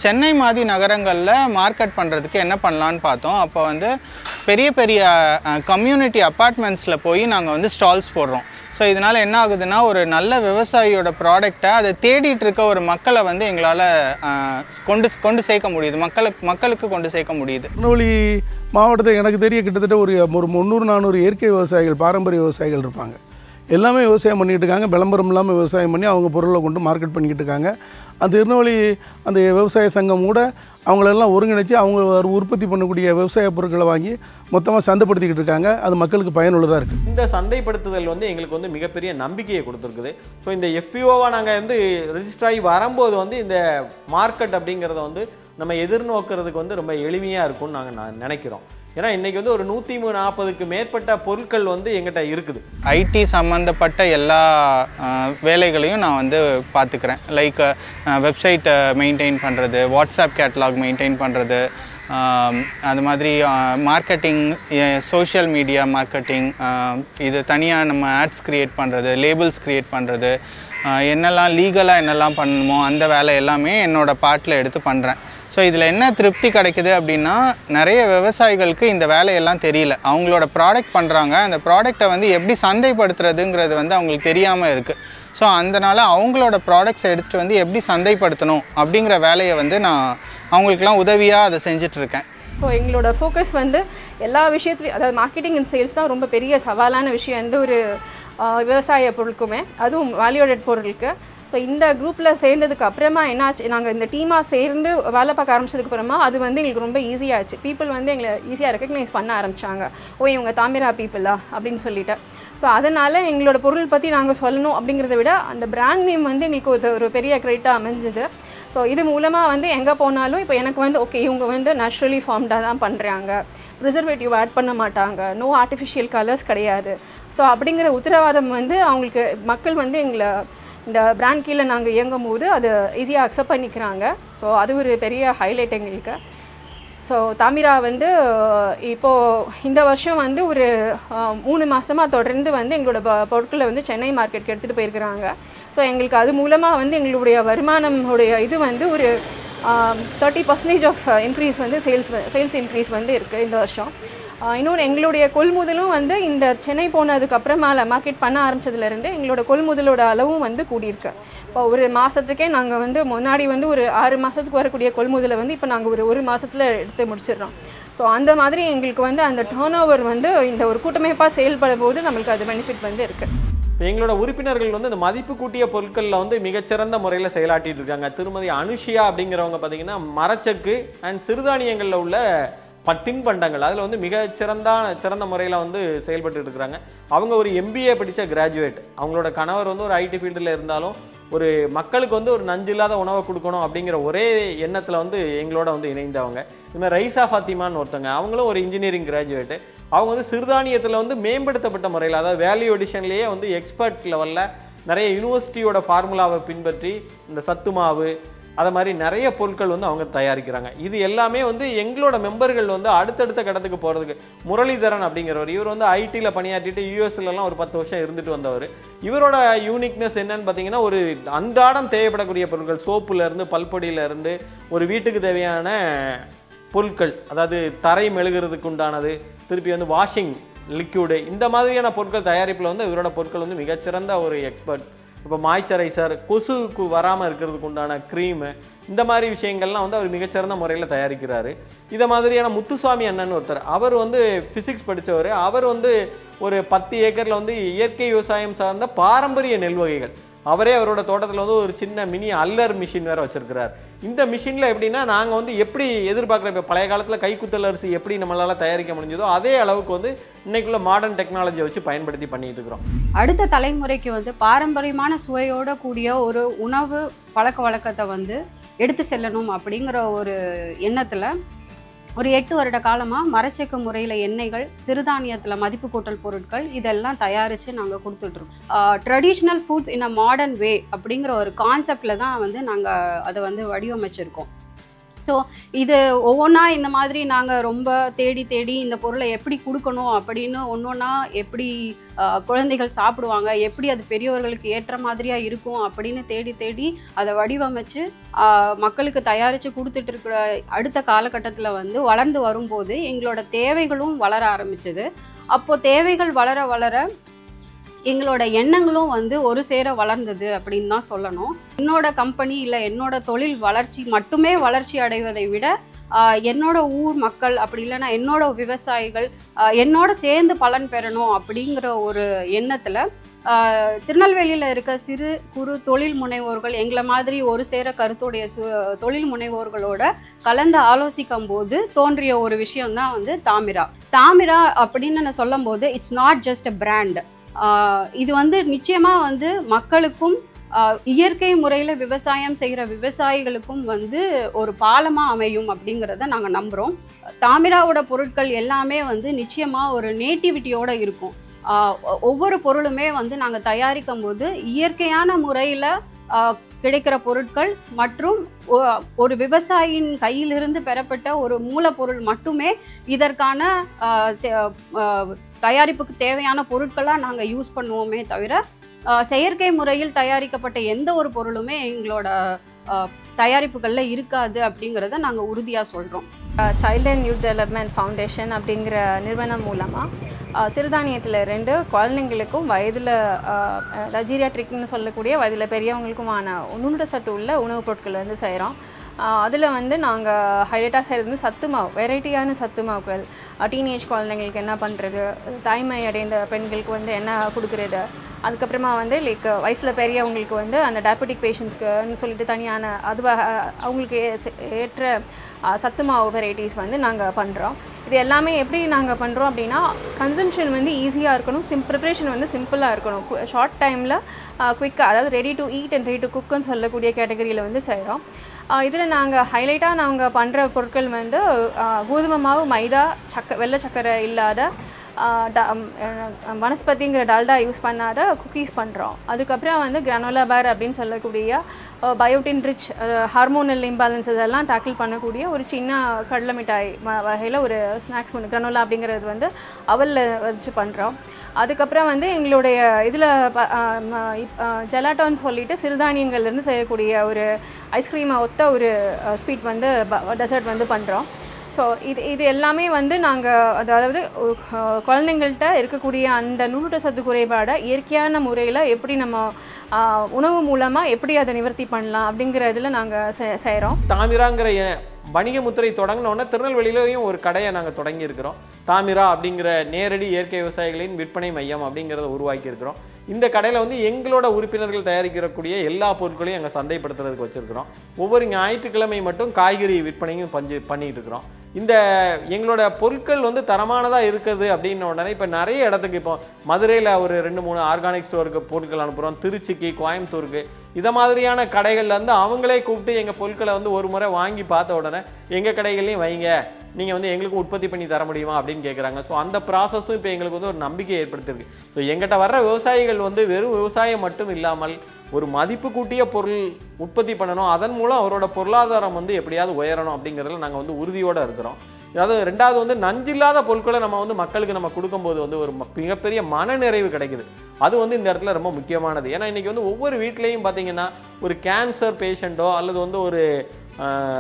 [SPEAKER 5] சென்னை மாதிரி நகரங்களில் மார்க்கெட் பண்ணுறதுக்கு என்ன பண்ணலான்னு பார்த்தோம். அப்போ வந்து பெரிய பெரிய கம்யூனிட்டி அப்பார்ட்மெண்ட்ஸில் போய் நாங்கள் வந்து ஸ்டால்ஸ் போடுறோம். ஸோ இதனால் என்ன ஆகுதுன்னா, ஒரு நல்ல விவசாயியோட ப்ராடக்டை அதை தேடிட்டு இருக்க ஒரு மக்களை வந்து எங்களால் கொண்டு சேர்க்க முடியுது, மக்களுக்கு கொண்டு சேர்க்க முடியுது.
[SPEAKER 6] திருநெல்வேலி மாவட்டத்தில் எனக்கு தெரிய கிட்டத்தட்ட ஒரு 300-400 இயற்கை விவசாயிகள், பாரம்பரிய விவசாயிகள் இருப்பாங்க. எல்லாமே விவசாயம் பண்ணிகிட்டு இருக்காங்க. விளம்பரம் இல்லாமல் விவசாயம் பண்ணி அவங்க பொருளை கொண்டு மார்க்கெட் பண்ணிக்கிட்டு இருக்காங்க. அந்த திருநெல்வேலி அந்த விவசாய சங்கம் கூட அவங்களெல்லாம் ஒருங்கிணைச்சு அவங்க உற்பத்தி பண்ணக்கூடிய விவசாய பொருட்களை வாங்கி மொத்தமாக சந்தைப்படுத்திக்கிட்டு இருக்காங்க. அது மக்களுக்கு பயனுள்ளதாக இருக்குது.
[SPEAKER 1] இந்த சந்தைப்படுத்துதல் வந்து எங்களுக்கு வந்து மிகப்பெரிய நம்பிக்கையை கொடுத்துருக்குது. ஸோ இந்த FPOவாக நாங்கள் வந்து ரெஜிஸ்டர் ஆகி வரும்போது வந்து இந்த மார்க்கெட் அப்படிங்கிறத வந்து நம்ம எதிர்நோக்கிறதுக்கு வந்து ரொம்ப எளிமையாக இருக்கும்னு நாங்கள் நினைக்கிறோம். ஏன்னா இன்றைக்கி வந்து ஒரு 140க்கு மேற்பட்ட பொருட்கள் வந்து எங்கிட்ட இருக்குது.
[SPEAKER 5] ஐடி சம்மந்தப்பட்ட எல்லா வேலைகளையும் நான் வந்து பார்த்துக்கிறேன். லைக் வெப்சைட்டை மெயின்டைன் பண்ணுறது, வாட்ஸ்அப் கேட்லாக் மெயின்டைன் பண்ணுறது, அது மாதிரி மார்க்கெட்டிங், சோஷியல் மீடியா மார்க்கெட்டிங், இது தனியாக நம்ம ஆட்ஸ் க்ரியேட் பண்ணுறது, லேபிள்ஸ் க்ரியேட் பண்ணுறது, என்னெல்லாம் லீகலாக என்னெல்லாம் பண்ணணுமோ அந்த வேலை எல்லாமே என்னோடய பார்ட்டில் எடுத்து பண்ணுறேன். ஸோ இதில் என்ன திருப்தி கிடைக்குது அப்படின்னா, நிறைய விவசாயிகளுக்கு இந்த வேலையெல்லாம் தெரியல. அவங்களோட ப்ராடக்ட் பண்ணுறாங்க, அந்த ப்ராடக்டை வந்து எப்படி சந்தைப்படுத்துறதுங்கிறது வந்து அவங்களுக்கு தெரியாமல் இருக்குது. ஸோ அதனால் அவங்களோட ப்ராடக்ட்ஸை எடுத்துகிட்டு வந்து எப்படி சந்தைப்படுத்தணும் அப்படிங்கிற வேலையை வந்து நான் அவங்களுக்குலாம் உதவியாக அதை செஞ்சிட்ருக்கேன்.
[SPEAKER 7] ஸோ எங்களோட ஃபோக்கஸ் வந்து எல்லா விஷயத்துலையும், அதாவது மார்க்கெட்டிங் அண்ட் சேல்ஸ் தான் ரொம்ப பெரிய சவாலான விஷயம் எந்த ஒரு விவசாய பொருளுக்குமே, அதுவும் வேல்யூடட் பொருளுக்கு. ஸோ இந்த குரூப்பில் சேர்ந்ததுக்கு அப்புறமா என்னாச்சு, நாங்கள் இந்த டீமாக சேர்ந்து வேலை பார்க்க ஆரம்பிச்சதுக்கு அப்புறமா அது வந்து எங்களுக்கு ரொம்ப ஈஸியாகிடுச்சு. பீப்புள் வந்து எங்களை ஈஸியாக ரெக்கக்னைஸ் பண்ண ஆரம்பித்தாங்க. ஓ இவங்க தாமிரா பீப்புளா அப்படின்னு சொல்லிட்டு. ஸோ அதனால் எங்களோட பொருள் பற்றி நாங்கள் சொல்லணும் அப்படிங்கிறத விட அந்த பிராண்ட் நேம் வந்து எங்களுக்கு ஒரு பெரிய கிரெடிட்டாக அமைஞ்சுது. ஸோ இது மூலமாக வந்து எங்கே போனாலும் இப்போ எனக்கு வந்து ஓகே இவங்க வந்து நேச்சுரலி ஃபார்ம்டாக தான் பண்ணுறாங்க, ப்ரிசர்வேட்டிவ் ஆட் பண்ண மாட்டாங்க, நோ ஆர்டிஃபிஷியல் கலர்ஸ் கிடையாது. ஸோ அப்படிங்கிற உத்தரவாதம் வந்து அவங்களுக்கு மக்கள் வந்து எங்களை இந்த பிராண்ட் கீழே நாங்கள் இயங்கும் போது அது ஈஸியாக அக்செப்ட் பண்ணிக்கிறாங்க. ஸோ அது ஒரு பெரிய ஹைலைட் எங்களுக்கு. ஸோ தாமிரா வந்து இப்போது இந்த வருஷம் வந்து ஒரு 3 மாதமாக தொடர்ந்து வந்து எங்களோட பொருட்களை வந்து சென்னை மார்க்கெட்டுக்கு எடுத்துகிட்டு போயிருக்கிறாங்க. ஸோ எங்களுக்கு அது மூலமாக வந்து எங்களுடைய வருமானமுடைய இது வந்து ஒரு 30% ஆஃப் இன்க்ரீஸ் வந்து சேல்ஸ் இன்க்ரீஸ் வந்து இருக்குது இந்த வருஷம். இன்னொன்று எங்களுடைய கொள்முதலும் வந்து இந்த சென்னை போனதுக்கு அப்புறமா மார்க்கெட் பண்ண ஆரம்பித்ததுலேருந்து எங்களோட கொள்முதலோட அளவும் வந்து கூடியிருக்கு. இப்போ ஒரு மாதத்துக்கே நாங்கள் வந்து முன்னாடி வந்து ஒரு 6 மாதத்துக்கு வரக்கூடிய கொள்முதலை வந்து இப்போ நாங்கள் ஒரு மாதத்தில் எடுத்து முடிச்சிடுறோம். ஸோ அந்த மாதிரி எங்களுக்கு வந்து அந்த டர்ன் ஓவர் வந்து இந்த ஒரு கூட்டமைப்பாக செயல்படும் போது நம்மளுக்கு அது பெனிஃபிட் வந்து இருக்குது.
[SPEAKER 1] இப்போ எங்களோட உறுப்பினர்கள் வந்து இந்த மதிப்பு கூட்டிய பொருட்களில் வந்து மிகச்சிறந்த முறையில் செயலாட்டிட்டு இருக்காங்க. திருமதி அனுஷியா அப்படிங்கிறவங்க பார்த்தீங்கன்னா மரச்சக்கு அண்ட் சிறுதானியங்களில் உள்ள தின்பண்டங்கள் அதில் வந்து சிறந்த முறையில் வந்து செயல்பட்டு இருக்கிறாங்க. அவங்க ஒரு MBA படித்த கிராஜுவேட். அவங்களோட கணவர் வந்து ஒரு IT ஃபீல்டில் இருந்தாலும் ஒரு மக்களுக்கு வந்து ஒரு நஞ்சு இல்லாத உணவை கொடுக்கணும் அப்படிங்கிற ஒரே எண்ணத்தில் வந்து எங்களோட வந்து இணைந்தவங்க. இதுமாதிரி ரைசா ஃபாத்திமான்னு ஒருத்தங்க, அவங்களும் ஒரு இன்ஜினியரிங் கிராஜுவேட்டு. அவங்க வந்து சிறுதானியத்தில் வந்து மேம்படுத்தப்பட்ட முறையில், அதாவது வேல்யூ எடிஷன்லேயே வந்து எக்ஸ்பர்ட் லெவலில் நிறைய யூனிவர்சிட்டியோட ஃபார்முலாவை பின்பற்றி இந்த சத்து மாவு அதை மாதிரி நிறைய பொருட்கள் வந்து அவங்க தயாரிக்கிறாங்க. இது எல்லாமே வந்து எங்களோட மெம்பர்கள் வந்து அடுத்தடுத்த கடத்துக்கு போகிறதுக்கு, முரளிதரன் அப்படிங்கிறவர், இவர் வந்து ஐடியில் பணியாற்றிட்டு யூஎஸ்லலாம் ஒரு 10 வருஷம் இருந்துட்டு வந்தவர். இவரோட யூனிக்னஸ் என்னன்னு பார்த்தீங்கன்னா, ஒரு அன்றாடம் தேவைப்படக்கூடிய பொருட்கள், சோப்புலேருந்து பல்பொடியிலேருந்து ஒரு வீட்டுக்கு தேவையான பொருட்கள், அதாவது தரை மெழுகிறதுக்கு உண்டானது, திருப்பி வந்து வாஷிங் லிக்யூடு, இந்த மாதிரியான பொருட்கள் தயாரிப்பில் வந்து இவரோட பொருட்கள் வந்து மிகச்சிறந்த ஒரு எக்ஸ்பர்ட். இப்போ மாய்ச்சரைசர், கொசுக்கு வராமல் இருக்கிறதுக்கு உண்டான க்ரீமு, இந்த மாதிரி விஷயங்கள்லாம் வந்து அவர் மிகச்சிறந்த முறையில் தயாரிக்கிறாரு. இதை மாதிரியான முத்துசுவாமி அண்ணன் ஒருத்தர், அவர் வந்து ஃபிசிக்ஸ் படித்தவர். அவர் வந்து ஒரு 10 ஏக்கரில் வந்து இயற்கை விவசாயம் சார்ந்த பாரம்பரிய நெல் வகைகள், அவரே அவரோட தோட்டத்தில் வந்து ஒரு சின்ன மினி அல்லர் மிஷின் வேறு வச்சுருக்கிறார். இந்த மிஷினில் எப்படின்னா, நாங்கள் வந்து எப்படி எதிர்பார்க்குற, இப்போ பழைய காலத்தில் கைக்குத்தல் அரிசி எப்படி நம்மளால் தயாரிக்க முடிஞ்சதோ அதே அளவுக்கு வந்து இன்னைக்குள்ள மாடர்ன் டெக்னாலஜியை வச்சு பயன்படுத்தி பண்ணிட்டு இருக்கிறோம்.
[SPEAKER 8] அடுத்த தலைமுறைக்கு வந்து பாரம்பரியமான சுவையோட கூடிய ஒரு உணவு பழக்க வழக்கத்தை வந்து எடுத்து செல்லணும் அப்படிங்கிற ஒரு எண்ணத்தில் ஒரு 8 வருட காலமாக மரச்செக்கு முறையில் எண்ணெய்கள், சிறுதானியத்தில் மதிப்பு கூட்டல் பொருட்கள் இதெல்லாம் தயாரித்து நாங்கள் கொடுத்துட்ருக்கோம். Traditional foods in a modern way அப்படிங்கிற ஒரு கான்செப்டில் தான் வந்து நாங்கள் அதை வந்து வடிவமைச்சிருக்கோம். ஸோ இது ஒவ்வொன்றா இந்த மாதிரி நாங்கள் ரொம்ப தேடி இந்த பொருளை எப்படி கொடுக்கணும் அப்படின்னு ஒன்றொன்னா எப்படி குழந்தைகள் சாப்பிடுவாங்க, எப்படி அது பெரியவர்களுக்கு ஏற்ற மாதிரியாக இருக்கும் அப்படின்னு தேடி அதை வடிவமைச்சு மக்களுக்கு தயாரித்து கொடுத்துட்டு இருக்கிற அடுத்த காலகட்டத்தில் வந்து வளர்ந்து வரும்போது எங்களோட தேவைகளும் வளர ஆரம்பிச்சது. அப்போது தேவைகள் வளர எங்களோட எண்ணங்களும் வந்து ஒரு சேர வளர்ந்தது அப்படின்னு தான் சொல்லணும். என்னோட கம்பெனி இல்லை என்னோட தொழில் மட்டுமே வளர்ச்சி அடைவதை விட என்னோட ஊர் மக்கள் அப்படி இல்லைன்னா என்னோட விவசாயிகள் என்னோட சேர்ந்து பலன் பெறணும் அப்படிங்கிற ஒரு எண்ணத்தில் திருநெல்வேலியில் இருக்க சிறு குறு தொழில் முனைவோர்கள் எங்களை மாதிரி ஒரு சேர கருத்துடைய தொழில் முனைவோர்களோட கலந்து ஆலோசிக்கும் போது தோன்றிய ஒரு விஷயம்தான் வந்து தாமிரா அப்படின்னு நான் சொல்லும் போது it's not just a brand. இது வந்து நிச்சயமாக வந்து மக்களுக்கும் இயற்கை முறையில் விவசாயம் செய்கிற விவசாயிகளுக்கும் வந்து ஒரு பாலமாக அமையும் அப்படிங்கிறத நாங்கள் நம்புகிறோம். தாமிராவோட பொருட்கள் எல்லாமே வந்து நிச்சயமாக ஒரு நேட்டிவிட்டியோடு இருக்கும். ஒவ்வொரு பொருளுமே வந்து நாங்கள் தயாரிக்கும் போது இயற்கையான முறையில் கிடைக்கிற பொருட்கள் மற்றும் ஒரு விவசாயியின் கையிலிருந்து பெறப்பட்ட ஒரு மூலப்பொருள் மட்டுமே இதற்கான தயாரிப்புக்கு தேவையான பொருட்களாக நாங்கள் யூஸ் பண்ணுவோமே தவிர செயற்கை முறையில் தயாரிக்கப்பட்ட எந்த ஒரு பொருளுமே எங்களோட தயாரிப்புகளில் இருக்காது அப்படிங்கிறத நாங்கள் உறுதியாக சொல்கிறோம்.
[SPEAKER 7] Child and youth development foundation அப்படிங்கிற நிறுவனம் மூலமாக சிறுதானியத்தில் 2 குழந்தைங்களுக்கும் வயதில் ஜீரியாட்ரிக்னு சொல்லக்கூடிய வயதில் பெரியவங்களுக்குமான நுண்ணுடச்சத்து உள்ள உணவுப் பொருட்கள் வந்து செய்கிறோம். அதில் வந்து நாங்கள் ஹைலைட்டாக செய்கிறது சத்து மாவு, வெரைட்டியான சத்து மாவுகள். டீனேஜ் குழந்தைங்களுக்கு என்ன பண்ணுறது, தாய்மை அடைந்த பெண்களுக்கு வந்து என்ன கொடுக்குறது, அதுக்கப்புறமா வந்து லைக் வயசில் பெரியவங்களுக்கு வந்து அந்த டயபெட்டிக் பேஷண்ட்ஸ்க்குன்னு சொல்லிட்டு தனியான அவங்களுக்கு ஏற்ற சத்து மாவு வெரைட்டிஸ் வந்து நாங்கள் பண்ணுறோம். இது எல்லாமே எப்படி நாங்கள் பண்ணுறோம் அப்படின்னா கன்சம்ஷன் வந்து ஈஸியாக இருக்கணும், ப்ரிப்ரேஷன் வந்து சிம்பிளாக இருக்கணும், ஷார்ட் டைமில் குயிக்காக, அதாவது ready to eat and ready to குக்குன்னு சொல்லக்கூடிய கேட்டகரியில் வந்து செய்கிறோம். இதில் நாங்கள் ஹைலைட்டாக நாங்கள் பண்ணுற பொருட்கள் வந்து கோதுமை மாவு, மைதா, வெள்ளை சக்கரை இல்லாத வனஸ்பதிங்கிற டால்டா யூஸ் பண்ணாத குக்கீஸ் பண்ணுறோம். அதுக்கப்புறம் வந்து கிரானோலா பார் அப்படின்னு சொல்லக்கூடிய பயோட்டின் ரிச் ஹார்மோனல் இம்பேலன்ஸஸ் எல்லாம் டேக்கிள் பண்ணக்கூடிய ஒரு சின்ன கடலை மிட்டாய் வகையில் ஒரு ஸ்நாக்ஸ் பண்ணு கிரானோலா அப்படிங்கிறது வந்து அவலில் வச்சு பண்ணுறோம். அதுக்கப்புறம் வந்து எங்களுடைய இதில் ஜெலாட்டோன்னு சொல்லிட்டு சிறுதானியங்கள்லேருந்து செய்யக்கூடிய ஒரு ஐஸ்கிரீமை ஒத்த ஒரு ஸ்வீட் வந்து டெசர்ட் வந்து பண்ணுறோம். ஸோ இது எல்லாமே வந்து நாங்கள் அதாவது குழந்தைங்கள்ட்ட இருக்கக்கூடிய அந்த நுண்ணுடச்சத்து குறைபாடை இயற்கையான முறையில் எப்படி நம்ம உணவு மூலமாக எப்படி அதை நிவர்த்தி பண்ணலாம் அப்படிங்கிறதுல நாங்கள் செய்கிறோம்.
[SPEAKER 1] தாமிராங்கிற வணிக முத்திரை தொடங்கினோன்னா திருநெல்வேலியிலையும் ஒரு கடையை நாங்கள் தொடங்கி இருக்கிறோம். தாமிரா அப்படிங்கிற நேரடி இயற்கை விவசாயிகளின் விற்பனை மையம் அப்படிங்கிறத உருவாக்கி இருக்கிறோம். இந்த கடையில் வந்து எங்களோட உறுப்பினர்கள் தயாரிக்கக்கூடிய எல்லா பொருட்களையும் அங்கே சந்தைப்படுத்துறதுக்கு வச்சுருக்கிறோம். ஒவ்வொரு ஞாயிற்றுக்கிழமை மட்டும் காய்கறி விற்பனையும் பண்ணிகிட்டு இருக்கிறோம். இந்த எங்களோட பொருட்கள் வந்து தரமானதாக இருக்குது அப்படின்ன உடனே இப்போ நிறைய இடத்துக்கு இப்போ மதுரையில் ஒரு 2-3 ஆர்கானிக் ஸ்டோருக்கு பொருட்கள் அனுப்புகிறோம், திருச்சிக்கு, கோயம்புத்தூருக்கு, இதை மாதிரியான கடைகள்லேருந்து அவங்களே கூப்பிட்டு எங்கள் பொருட்களை வந்து ஒரு முறை வாங்கி பார்த்த உடனே எங்கள் கடைகள்லையும் வைங்க, நீங்கள் வந்து எங்களுக்கு உற்பத்தி பண்ணி தர முடியுமா அப்படின்னு கேட்குறாங்க. ஸோ அந்த ப்ராசஸும் இப்போ எங்களுக்கு வந்து ஒரு நம்பிக்கை ஏற்படுத்திருக்கு. ஸோ எங்கிட்ட வர்ற விவசாயிகள் வந்து வெறும் விவசாயம் மட்டும் இல்லாமல் ஒரு மதிப்பு கூட்டிய பொருள் உற்பத்தி பண்ணணும், அதன் மூலம் அவரோட பொருளாதாரம் வந்து எப்படியாவது உயரணும் அப்படிங்கிறதுல நாங்கள் வந்து உறுதியோடு இருக்கிறோம். அதாவது 2வது வந்து நஞ்சில்லாத பொருட்களை நம்ம வந்து மக்களுக்கு நம்ம கொடுக்கும்போது வந்து ஒரு மிகப்பெரிய மன நிறைவு கிடைக்குது. அது வந்து இந்த இடத்துல ரொம்ப முக்கியமானது. ஏன்னா இன்றைக்கி வந்து ஒவ்வொரு வீட்லேயும் பார்த்தீங்கன்னா ஒரு கேன்சர் பேஷண்ட்டோ அல்லது வந்து ஒரு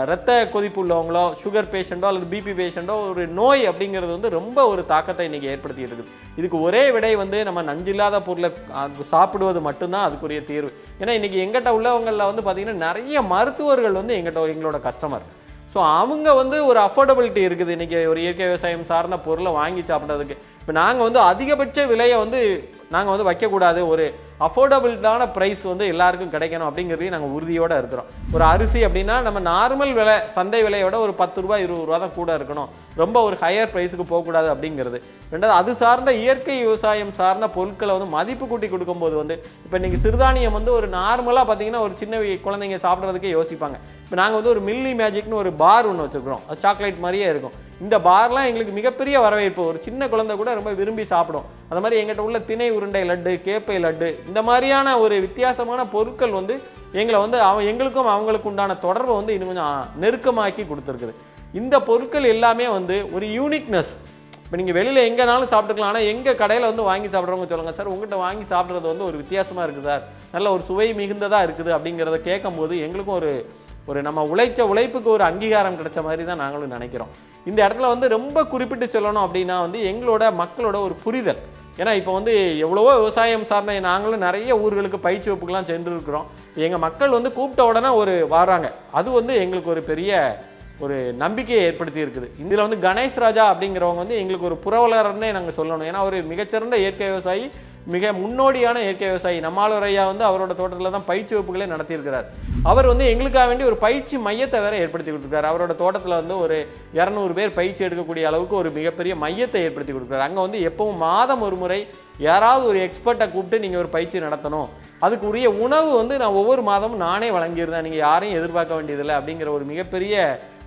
[SPEAKER 1] இரத்த கொதிப்பு உள்ளவங்களோ, சுகர் பேஷண்ட்டோ அல்லது பிபி பேஷண்ட்டோ ஒரு நோய் அப்படிங்கிறது வந்து ரொம்ப ஒரு தாக்கத்தை இன்றைக்கி ஏற்படுத்திட்டு இருக்குது. இதுக்கு ஒரே விடை வந்து நம்ம நஞ்சில்லாத பொருளை சாப்பிடுவது மட்டும்தான் அதுக்குரிய தீர்வு. ஏன்னா இன்றைக்கி எங்கிட்ட உள்ளவங்களில் வந்து பார்த்திங்கன்னா நிறைய மருத்துவர்கள் வந்து எங்களோட கஸ்டமர். ஸோ அவங்க வந்து ஒரு அஃபோர்டபிலிட்டி இருக்குது இன்றைக்கி ஒரு இயற்கை விவசாயம் சார்ந்த பொருளை வாங்கி சாப்பிட்றதுக்கு. இப்போ நாங்கள் வந்து அதிகபட்ச விலையை வந்து நாங்கள் வந்து வைக்கக்கூடாது, ஒரு அஃபோர்டபிளான ப்ரைஸ் வந்து எல்லாருக்கும் கிடைக்கணும் அப்படிங்கிறதையும் நாங்கள் உறுதியோடு இருக்கிறோம். ஒரு அரிசி அப்படின்னா நம்ம நார்மல் விலை சந்தை விலையோட ஒரு 10 ரூபா 20 ரூபா தான் கூட இருக்கணும், ரொம்ப ஒரு ஹையர் ப்ரைஸுக்கு போகக்கூடாது அப்படிங்கிறது. 2வது அது சார்ந்த இயற்கை விவசாயம் சார்ந்த பொருட்களை வந்து மதிப்பு கூட்டி கொடுக்கும்போது வந்து இப்போ நீங்கள் சிறுதானியம் வந்து ஒரு நார்மலாக பார்த்தீங்கன்னா ஒரு சின்ன குழந்தைங்க சாப்பிட்றதுக்கே யோசிப்பாங்க, இப்போ நாங்கள் வந்து ஒரு மில்லி மேஜிக்னு ஒரு பார் ஒன்று வச்சுருக்கிறோம். அது சாக்லேட் மாதிரியே இருக்கும். இந்த பார்லாம் எங்களுக்கு மிகப்பெரிய வரவேற்பு. ஒரு சின்ன குழந்தை கூட ரொம்ப விரும்பி சாப்பிடும். அந்த மாதிரி எங்கிட்ட உள்ள திணை உருண்டை லட்டு, கேப்பை லட்டு, இந்த மாதிரியான ஒரு வித்தியாசமான பொருட்கள் வந்து எங்களை வந்து எங்களுக்கும் அவங்களுக்கு உண்டான தொடர்பை வந்து இன்னும் கொஞ்சம் நெருக்கமாக்கி கொடுத்துருக்குது. இந்த பொருட்கள் எல்லாமே வந்து ஒரு யூனிக்னஸ். இப்போ நீங்கள் வெளியில் எங்கேனாலும் சாப்பிட்டுக்கலாம். ஆனால் எங்கள் கடையில் வந்து வாங்கி சாப்பிட்றவங்க சொல்லுங்கள், சார் உங்கள்கிட்ட வாங்கி சாப்பிட்றது வந்து ஒரு வித்தியாசமாக இருக்குது சார், நல்ல ஒரு சுவை மிகுந்ததாக இருக்குது அப்படிங்கிறத கேட்கும்போது எங்களுக்கும் ஒரு நம்ம உழைப்புக்கு ஒரு அங்கீகாரம் கிடைச்ச மாதிரி தான் நாங்களும் நினைக்கிறோம். இந்த இடத்துல வந்து ரொம்ப குறிப்பிட்டு சொல்லணும் அப்படின்னா வந்து எங்களோட மக்களோட ஒரு புரிதல். ஏன்னா இப்போ வந்து எவ்வளவோ விவசாயம் சார்ந்த நாங்களும் நிறைய ஊர்களுக்கு பயிற்சி வகுப்புக்கெல்லாம் சென்று இருக்கிறோம். எங்கள் மக்கள் வந்து கூப்பிட்ட உடனே வராங்க. அது வந்து எங்களுக்கு ஒரு பெரிய ஒரு நம்பிக்கையை ஏற்படுத்தி இருக்குது. இதில் வந்து கணேஷ் ராஜா அப்படிங்கிறவங்க வந்து எங்களுக்கு ஒரு புரவலர்னே நாங்கள் சொல்லணும். ஏன்னா அவர் மிகச்சிறந்த இயற்கை விவசாயி, மிக முன்னோடியான இயற்கை விவசாயி. நம்மாழ்வார் ஐயா வந்து அவரோட தோட்டத்தில் தான் பயிற்சி வகுப்புகளே நடத்தியிருக்கிறார். அவர் வந்து எங்களுக்காக வேண்டி ஒரு பயிற்சி மையத்தை வேற ஏற்படுத்தி கொடுத்துருக்காரு. அவரோட தோட்டத்தில் வந்து ஒரு 200 பேர் பயிற்சி எடுக்கக்கூடிய அளவுக்கு ஒரு மிகப்பெரிய மையத்தை ஏற்படுத்தி கொடுக்குறாரு. அங்கே வந்து எப்பவும் மாதம் ஒரு முறை யாராவது ஒரு எக்ஸ்பர்ட்டை கூப்பிட்டு நீங்கள் ஒரு பயிற்சி நடத்தணும், அதுக்கு உரிய உணவு வந்து நான் ஒவ்வொரு மாதமும் நானே வழங்கியிருந்தேன், நீங்கள் யாரையும் எதிர்பார்க்க வேண்டியதில்லை அப்படிங்கிற ஒரு மிகப்பெரிய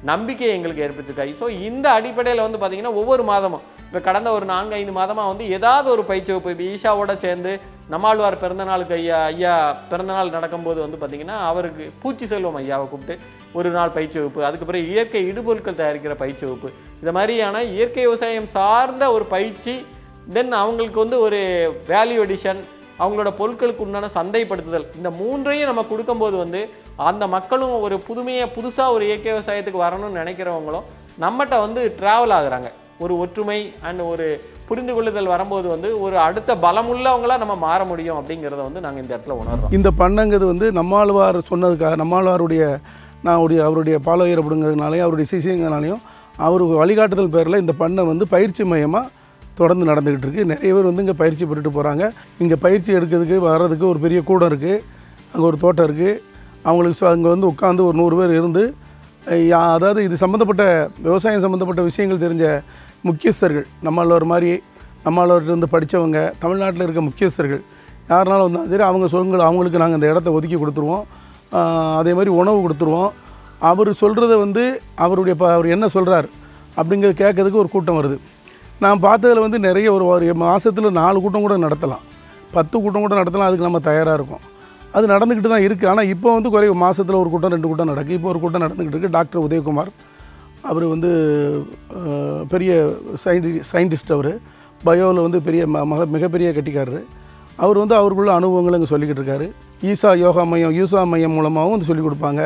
[SPEAKER 1] நம்பிக்கையை எங்களுக்கு ஏற்படுத்திருக்காரு. ஸோ இந்த அடிப்படையில் வந்து பார்த்தீங்கன்னா ஒவ்வொரு மாதமும் இப்போ கடந்த ஒரு 4-5 மாதமாக வந்து ஏதாவது ஒரு பயிற்சி வகுப்பு, இப்போ ஈஷாவோட சேர்ந்து நம்மாழ்வார் பிறந்தநாளுக்கு ஐயா பிறந்தநாள் நடக்கும்போது வந்து பார்த்தீங்கன்னா அவருக்கு பூச்சி செல்வம் ஐயாவை கூப்பிட்டு ஒரு நாள் பயிற்சி வகுப்பு, அதுக்கு பிறகு இயற்கை இடுபொருட்கள் தயாரிக்கிற பயிற்சி வகுப்பு, இந்த மாதிரியான இயற்கை விவசாயம் சார்ந்த ஒரு பயிற்சி, தென் அவங்களுக்கு வந்து ஒரு வேல்யூ எடிஷன், அவங்களோட பொருட்களுக்கு உண்டான சந்தைப்படுத்துதல், இந்த மூன்றையும் நம்ம கொடுக்கும்போது வந்து அந்த மக்களும் ஒரு புதுசாக ஒரு இயற்கை விவசாயத்துக்கு வரணும்னு நினைக்கிறவங்களும் நம்மகிட்ட வந்து ட்ராவல் ஆகுறாங்க. ஒரு ஒற்றுமை அண்ட் ஒரு புரிந்து கொள்ளுதல் வரும்போது வந்து ஒரு அடுத்த பலமுள்ளவங்களா நம்ம மாற முடியும் அப்படிங்கிறத வந்து நாங்கள் இந்த இடத்துல உணர்றோம்.
[SPEAKER 6] இந்த பண்ணங்கிறது வந்து நம்மாழ்வார் சொன்னதுக்காக, நம்மாழ்வாருடைய அவருடைய பாலோயர் அப்படிங்கிறதுனாலையும் அவருடைய சிசியங்கனாலையும் அவருக்கு வழிகாட்டுதல் பேரில் இந்த பண்ணை வந்து பயிற்சி மையமாக தொடர்ந்து நடந்துக்கிட்டு இருக்குது. நிறைய பேர் வந்து இங்கே பயிற்சி பெற்றுட்டு போகிறாங்க. இங்கே பயிற்சி எடுக்கிறதுக்கு வர்றதுக்கு ஒரு பெரிய கூடம் இருக்குது, அங்கே ஒரு தோட்டம் இருக்குது. அவங்களுக்கு அங்கே வந்து உட்காந்து ஒரு 100 பேர் இருந்து, அதாவது இது சம்மந்தப்பட்ட விவசாயம் சம்மந்தப்பட்ட விஷயங்கள் தெரிஞ்ச முக்கியஸ்தர்கள், நம்மளோர்லேருந்து படித்தவங்க, தமிழ்நாட்டில் இருக்க முக்கியஸ்தர்கள் யாருனாலும் வந்தாலும் சரி அவங்களுக்கு நாங்கள் இந்த இடத்த ஒதுக்கி கொடுத்துருவோம். அதே மாதிரி உணவு கொடுத்துருவோம். அவர் சொல்கிறத வந்து அவர் என்ன சொல்கிறார் அப்படிங்கிறது கேட்கறதுக்கு ஒரு கூட்டம் வருது. நான் பார்த்ததில் வந்து நிறைய ஒரு மாதத்தில் 4 கூட்டம் கூட நடத்தலாம், 10 கூட்டம் கூட நடத்தலாம். அதுக்கு நம்ம தயாராக இருக்கோம். அது நடந்துக்கிட்டு தான் இருக்குது. ஆனால் இப்போ வந்து குறைய மாதத்தில் ஒரு கூட்டம் 2 கூட்டம் நடக்குது. இப்போ ஒரு கூட்டம் நடந்துக்கிட்டு இருக்குது. டாக்டர் உதயகுமார் அவர் வந்து பெரிய சயின்டிஸ்ட், அவர் பயோவில் வந்து மிகப்பெரிய கட்டிக்காரர். அவர் வந்து அவருக்குள்ள அனுபவங்களை இங்கே சொல்லிக்கிட்டு இருக்காரு. யூசா மையம் மூலமாகவும் வந்து சொல்லிக் கொடுப்பாங்க.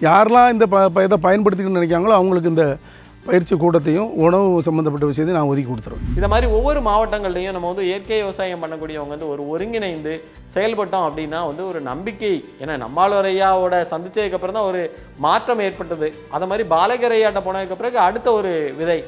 [SPEAKER 6] யாரெல்லாம் இந்த இதை பயன்படுத்திக்கணும்னு நினைக்காங்களோ அவங்களுக்கு இந்த பயிற்சி கூட்டத்தையும் உணவு சம்மந்தப்பட்ட விஷயத்தையும் நான் ஒதுக்கி கொடுத்துருவேன்.
[SPEAKER 1] இந்த மாதிரி ஒவ்வொரு மாவட்டங்கள்லையும் நம்ம வந்து இயற்கை விவசாயம் பண்ணக்கூடியவங்க வந்து ஒரு ஒருங்கிணைந்து செயல்பட்டோம் அப்படின்னா வந்து ஒரு நம்பிக்கை. ஏன்னா நம்மாழ்வார் ஐயாவோட சந்திச்சதுக்கப்புறம் தான் ஒரு மாற்றம் ஏற்பட்டது. அது மாதிரி பாலகர் ஐயாட்ட போனதுக்கு பிறகு அடுத்த ஒரு விதை,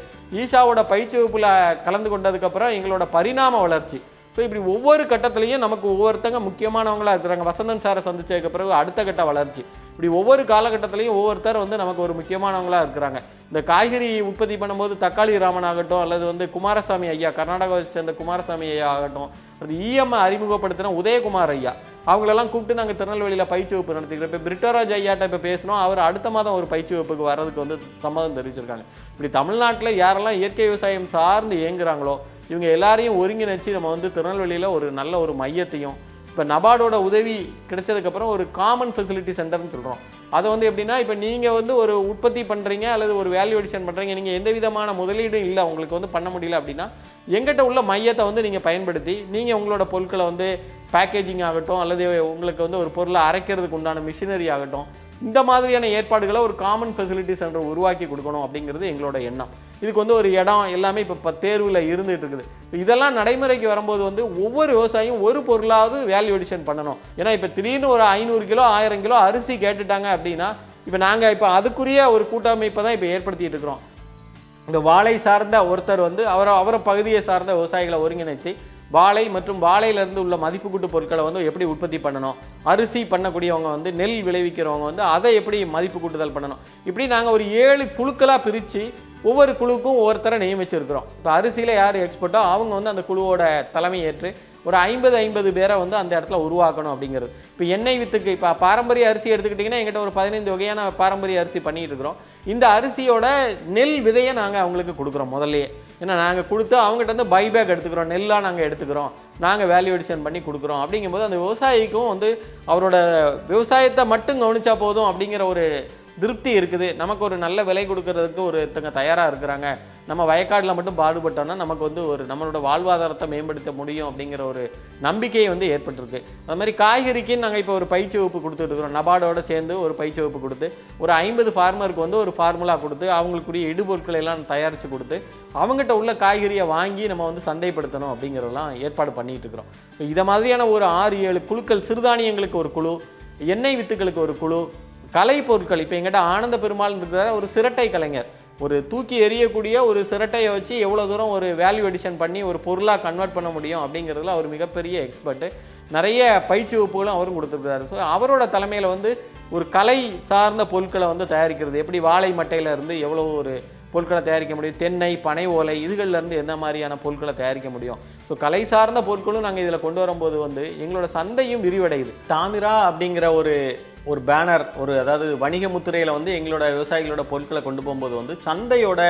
[SPEAKER 1] ஈஷாவோட பயிற்சி வகுப்பில் கலந்து கொண்டதுக்கப்புறம் எங்களோட பரிணாம வளர்ச்சி. ஸோ இப்படி ஒவ்வொரு கட்டத்துலையும் நமக்கு ஒவ்வொருத்தங்க முக்கியமானவங்களாக இருக்கிறாங்க. வசந்தன் சாரை சந்திச்சதுக்கு பிறகு அடுத்த கட்ட வளர்ச்சி. இப்படி ஒவ்வொரு காலகட்டத்திலையும் ஒவ்வொருத்தர் வந்து நமக்கு ஒரு முக்கியமானவங்களாக இருக்கிறாங்க. இந்த காய்கறி உற்பத்தி பண்ணும்போது தக்காளி ராமன் ஆகட்டும், அல்லது வந்து குமாரசாமி ஐயா, கர்நாடகாவை சேர்ந்த குமாரசாமி ஐயா ஆகட்டும், அது இஎம்ஐ அறிமுகப்படுத்தின உதயகுமார் ஐயா, அவங்களெல்லாம் கூப்பிட்டு நாங்கள் திருநெல்வேலியில் பயிற்சி வகுப்பு நடத்திக்கிறோம். இப்போ பிரிட்டராஜ் ஐயாட்ட இப்போ பேசணும், அவர் அடுத்த மாதம் ஒரு பயிற்சி வகுப்புக்கு வர்றதுக்கு வந்து சம்மதம் தெரிவிச்சிருக்காங்க. இப்படி தமிழ்நாட்டில் யாரெல்லாம் இயற்கை விவசாயம் சார்ந்து இயங்குறாங்களோ இவங்க எல்லாரையும் ஒருங்கிணைச்சு நம்ம வந்து திருநெல்வேலியில் ஒரு நல்ல ஒரு மையத்தையும், இப்போ நபார்டோட உதவி கிடைச்சதுக்கப்புறம் ஒரு காமன் ஃபெசிலிட்டி சென்டர்னு சொல்கிறோம். அதை வந்து எப்படின்னா, இப்போ நீங்கள் வந்து ஒரு உற்பத்தி பண்ணுறீங்க அல்லது ஒரு வேல்யூ எடிஷன் பண்ணுறீங்க, நீங்கள் எந்த விதமான முதலீடும் இல்லை, உங்களுக்கு வந்து பண்ண முடியல அப்படின்னா எங்கிட்ட உள்ள மையத்தை வந்து நீங்கள் பயன்படுத்தி நீங்கள் உங்களோட பொருட்களை வந்து பேக்கேஜிங் ஆகட்டும், அல்லது உங்களுக்கு வந்து ஒரு பொருளை அரைக்கிறதுக்கு உண்டான மிஷினரி ஆகட்டும், இந்த மாதிரியான ஏற்பாடுகளை ஒரு காமன் ஃபெசிலிட்டி சென்டர் உருவாக்கி கொடுக்கணும் அப்படிங்கிறது எங்களோட எண்ணம். இதுக்கு வந்து ஒரு இடம் எல்லாமே இப்போ தேர்வில் இருந்துகிட்டு இருக்குது. இதெல்லாம் நடைமுறைக்கு வரும்போது வந்து ஒவ்வொரு விவசாயியும் ஒரு பொருளாவது வேல்யூ எடிஷன் பண்ணணும். ஏன்னா இப்போ திடீர்னு ஒரு 500 கிலோ 1000 கிலோ அரிசி கேட்டுட்டாங்க அப்படின்னா இப்போ நாங்கள் இப்போ அதுக்குரிய ஒரு கூட்டமைப்பை தான் இப்போ ஏற்படுத்திட்டு இருக்கிறோம். இந்த வாழை சார்ந்த ஒருத்தர் வந்து அவரை பகுதியை சார்ந்த விவசாயிகளை ஒருங்கிணைத்து வாழை மற்றும் வாழையிலேருந்து உள்ள மதிப்பு கூட்டு பொருட்களை வந்து எப்படி உற்பத்தி பண்ணணும், அரிசி பண்ணக்கூடியவங்க வந்து நெல் விளைவிக்கிறவங்க வந்து அதை எப்படி மதிப்பு கூட்டுதல் பண்ணணும், இப்படி நாங்கள் ஒரு 7 குழுக்களாக பிரித்து ஒவ்வொரு குழுவுக்கும் ஒவ்வொருத்தரை நியமிச்சிருக்கிறோம். இப்போ அரிசியில் யார் எக்ஸ்பர்ட்டோ அவங்க வந்து அந்த குழுவோட தலைமை ஏற்று ஒரு 50 பேரை வந்து அந்த இடத்துல உருவாக்கணும் அப்படிங்கிறது. இப்போ எண்ணெய் வித்துக்கு இப்போ பாரம்பரிய அரிசி எடுத்துக்கிட்டிங்கன்னா எங்கிட்ட ஒரு 15 வகையான பாரம்பரிய அரிசி பண்ணிட்டு இருக்கிறோம். இந்த அரிசியோட நெல் விதையை நாங்கள் அவங்களுக்கு கொடுக்குறோம் முதல்லையே. ஏன்னா நாங்கள் கொடுத்து அவங்ககிட்ட வந்து பைபேக் எடுத்துக்கிறோம், நெல்லாக நாங்கள் எடுத்துக்கிறோம், நாங்கள் வேல்யூ எடிஷன் பண்ணி கொடுக்குறோம். அப்படிங்கும்போது அந்த விவசாயிக்கும் வந்து அவரோட விவசாயத்தை மட்டும் கவனிச்சா போதும் அப்படிங்கிற ஒரு திருப்தி இருக்குது. நமக்கு ஒரு நல்ல விலை கொடுக்கறதுக்கு ஒருத்தங்க தயாராக இருக்கிறாங்க, நம்ம வயக்காட்டில் மட்டும் பாடுபட்டோம்னா நமக்கு வந்து ஒரு நம்மளோட வாழ்வாதாரத்தை மேம்படுத்த முடியும் அப்படிங்கிற ஒரு நம்பிக்கை வந்து ஏற்பட்டிருக்கு. அது மாதிரி காய்கறிக்குன்னு நாங்கள் இப்போ ஒரு பயிற்சி வகுப்பு கொடுத்துட்டு இருக்கிறோம். நபார்டோட சேர்ந்து ஒரு பயிற்சி வகுப்பு கொடுத்து ஒரு 50 ஃபார்மருக்கு வந்து ஒரு ஃபார்முலா கொடுத்து அவங்களுக்குரிய இடுபொருட்களை எல்லாம் தயாரித்து கொடுத்து அவங்ககிட்ட உள்ள காய்கறியை வாங்கி நம்ம வந்து சந்தைப்படுத்தணும் அப்படிங்கிறதெல்லாம் ஏற்பாடு பண்ணிட்டு இருக்கிறோம். இதை மாதிரியான ஒரு 6-7 குழுக்கள், சிறுதானியங்களுக்கு ஒரு குழு, எண்ணெய் வித்துக்களுக்கு ஒரு குழு, கலை பொருட்கள். இப்போ எங்கிட்ட ஆனந்த பெருமாள் இருக்கிற ஒரு சிரட்டை கலைஞர், ஒரு தூக்கி எறியக்கூடிய ஒரு சிரட்டையை வச்சு எவ்வளோ தூரம் ஒரு வேல்யூ எடிஷன் பண்ணி ஒரு பொருளாக கன்வெர்ட் பண்ண முடியும் அப்படிங்கிறதுல அவர் மிகப்பெரிய எக்ஸ்பர்ட்டு. நிறைய பயிற்சி வகுப்புகளும் அவரும் கொடுத்துருக்காரு. ஸோ அவரோட தலைமையில் வந்து ஒரு கலை சார்ந்த பொருட்களை வந்து தயாரிக்கிறது, எப்படி வாழை மட்டையில இருந்து எவ்வளோ ஒரு பொருட்களை தயாரிக்க முடியும், தென்னை, பனை ஓலை, இதுகள்லேருந்து எந்த மாதிரியான பொருட்களை தயாரிக்க முடியும். ஸோ கலை சார்ந்த பொருட்களும் நாங்கள் இதில் கொண்டு வரும்போது வந்து எங்களோட சந்தையும் விரிவடையுது. தாமிரா அப்படிங்கிற ஒரு பேனர், அதாவது வணிக முத்திரையில் வந்து எங்களோட விவசாயிகளோட பொருட்களை கொண்டு போகும்போது வந்து சந்தையோட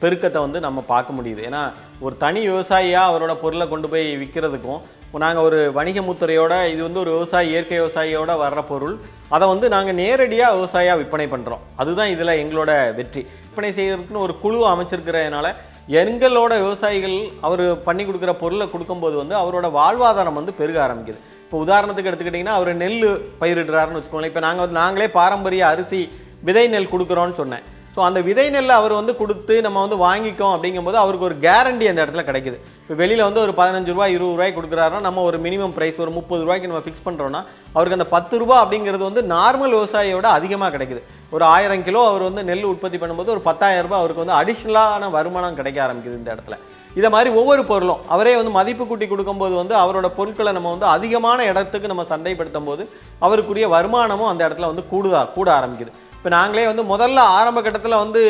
[SPEAKER 1] பெருக்கத்தை வந்து நம்ம பார்க்க முடியுது. ஏன்னா ஒரு தனி விவசாயியாக அவரோட பொருளை கொண்டு போய் விற்கிறதுக்கும் நாங்கள் ஒரு வணிக முத்திரையோட, இது வந்து ஒரு விவசாயி, இயற்கை விவசாயியோட வர்ற பொருள், அதை வந்து நாங்கள் நேரடியாக விவசாயியாக விற்பனை பண்ணுறோம். அதுதான் இதில் எங்களோட வெற்றி. விற்பனை செய்யறதுக்குன்னு ஒரு குழு அமைச்சிருக்கிறதுனால எங்களோட விவசாயிகள் அவர் பண்ணி கொடுக்குற பொருளை கொடுக்கும்போது வந்து அவரோட வாழ்வாதாரம் வந்து பெருக ஆரம்பிக்குது. இப்போ உதாரணத்துக்கு எடுத்துக்கிட்டிங்கன்னா அவர் நெல் பயிரிடுறாருன்னு வச்சுக்கோங்களேன். இப்போ நாங்களே பாரம்பரிய அரிசி விதை நெல் கொடுக்குறோன்னு சொன்னேன். ஸோ அந்த விதை நெல்லை அவர் வந்து கொடுத்து நம்ம வந்து வாங்கிக்கோம் அப்படிங்கும்போது அவருக்கு ஒரு கேரண்டி அந்த இடத்துல கிடைக்குது. இப்போ வெளியில் வந்து ஒரு 15 ரூபா 20 ரூபாய்க்கு கொடுக்குறாருன்னா நம்ம ஒரு மினிமம் ப்ரைஸ் ஒரு 30 ரூபாய்க்கு நம்ம ஃபிக்ஸ் பண்ணுறோன்னா அவருக்கு அந்த 10 ரூபா அப்படிங்கிறது வந்து நார்மல் விவசாயியோட அதிகமாக கிடைக்குது. ஒரு 1000 கிலோ அவர் வந்து நெல் உற்பத்தி பண்ணும்போது ஒரு 10,000 ரூபாய் அவருக்கு வந்து அடிஷ்னலான வருமானம் கிடைக்க ஆரம்பிக்குது இந்த இடத்துல. இதை மாதிரி ஒவ்வொரு பொருளும் அவரே வந்து மதிப்பு கூட்டி கொடுக்கும்போது வந்து அவரோட பொருட்களை நம்ம வந்து அதிகமான இடத்துக்கு நம்ம சந்தைப்படுத்தும் போது அவருக்குரிய வருமானமும் அந்த இடத்துல வந்து கூட ஆரம்பிக்குது. இப்போ நாங்களே வந்து முதல்ல ஆரம்ப கட்டத்தில் வந்து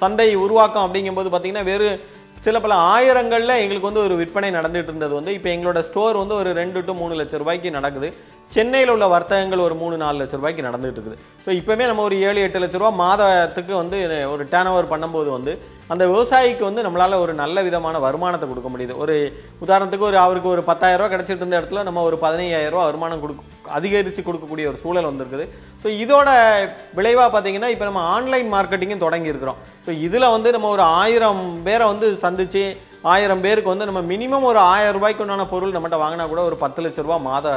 [SPEAKER 1] சந்தை உருவாக்கம் அப்படிங்கும்போது பார்த்திங்கன்னா வெறும் சில பல ஆயிரங்களில் எங்களுக்கு வந்து ஒரு விற்பனை நடந்துகிட்டு இருந்தது வந்து இப்போ எங்களோட ஸ்டோர் வந்து ஒரு 2 to 3 லட்சம் ரூபாய்க்கு நடக்குது. சென்னையில் உள்ள வர்த்தகங்கள் ஒரு 3-4 லட்சம் ரூபாய்க்கு நடந்துகிட்டு இருக்குது. ஸோ இப்போவே நம்ம ஒரு 7-8 லட்ச ரூபா மாதத்துக்கு வந்து ஒரு டேர்ன் ஓவர் பண்ணும்போது வந்து அந்த விவசாயிக்கு வந்து நம்மளால் ஒரு நல்ல விதமான வருமானத்தை கொடுக்க முடியுது. ஒரு உதாரணத்துக்கு அவருக்கு ஒரு 10,000 ரூபா கிடச்சிட்டு இருந்த இடத்துல நம்ம ஒரு 15,000 ரூபா வருமானம் அதிகரித்து கொடுக்கக்கூடிய ஒரு சூழல் வந்திருக்குது. ஸோ இதோட விளைவாக பார்த்தீங்கன்னா இப்போ நம்ம ஆன்லைன் மார்க்கெட்டிங்கும் தொடங்கி இருக்கிறோம். ஸோ இதில் வந்து நம்ம ஒரு 1000 பேரை வந்து சந்தித்து 1000 பேருக்கு வந்து நம்ம மினிமம் ஒரு 1000 ரூபாய்க்கு உண்டான பொருள் நம்மகிட்ட வாங்கினா கூட ஒரு 10 லட்ச ரூபா மாத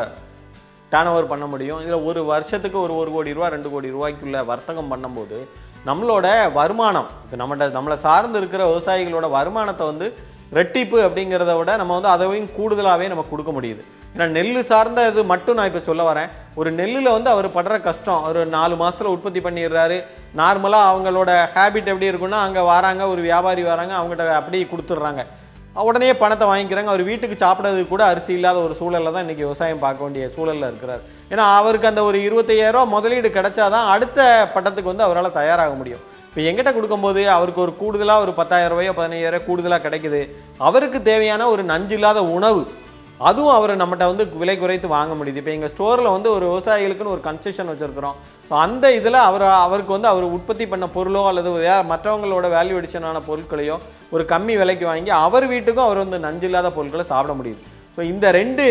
[SPEAKER 1] டேர்ன் ஓவர் பண்ண முடியும். இதில் ஒரு வருஷத்துக்கு ஒரு 1 கோடி ரூபா 2 கோடி ரூபாய்க்குள்ள வர்த்தகம் பண்ணும்போது நம்மளோட வருமானம், இப்போ நம்மளை சார்ந்து இருக்கிற விவசாயிகளோட வருமானத்தை வந்து ரெட்டிப்பு அப்படிங்கிறத விட நம்ம வந்து அதையும் கூடுதலாகவே நம்ம கொடுக்க முடியுது. ஏன்னா நெல் சார்ந்த இது மட்டும் நான் இப்போ சொல்ல வரேன். ஒரு நெல்லில் வந்து அவர் படுற கஷ்டம், ஒரு 4 மாதத்தில் உற்பத்தி பண்ணிடுறாரு. நார்மலாக அவங்களோட ஹேபிட் எப்படி இருக்குன்னா அங்கே வராங்க, ஒரு வியாபாரி வராங்க, அவங்ககிட்ட அப்படியே கொடுத்துட்றாங்க, உடனே பணத்தை வாங்கிக்கிறாங்க. அவர் வீட்டுக்கு சாப்பிட்றதுக்கு கூட அரிசி இல்லாத ஒரு சூழலில் தான் இன்றைக்கி விவசாயம் பார்க்க வேண்டிய சூழலில் இருக்கிறார். ஏன்னா அவருக்கு அந்த ஒரு 25,000 ரூபா முதலீடு கிடைச்சாதான் அடுத்த பட்டத்துக்கு வந்து அவரால் தயாராக முடியும். இப்போ எங்கிட்ட கொடுக்கும்போது அவருக்கு ஒரு கூடுதலாக ஒரு 10,000 ரூபாயோ 15,000 கூடுதலாக கிடைக்குது. அவருக்கு தேவையான ஒரு நஞ்சு இல்லாத உணவு அதுவும் அவர் நம்மகிட்ட வந்து விலை குறைத்து வாங்க முடியுது. இப்போ எங்கள் ஸ்டோரில் வந்து ஒரு விவசாயிகளுக்குன்னு ஒரு கன்செஷன் வச்சுருக்கிறோம். ஸோ அந்த இதில் அவருக்கு வந்து அவர் உற்பத்தி பண்ண பொருளோ அல்லது மற்றவங்களோட வேல்யூ எடிஷனான பொருட்களையோ ஒரு கம்மி விலைக்கு வாங்கி அவர் வீட்டுக்கும் அவர் வந்து நஞ்சு இல்லாத பொருட்களை சாப்பிட முடியுது. ஸோ இந்த 2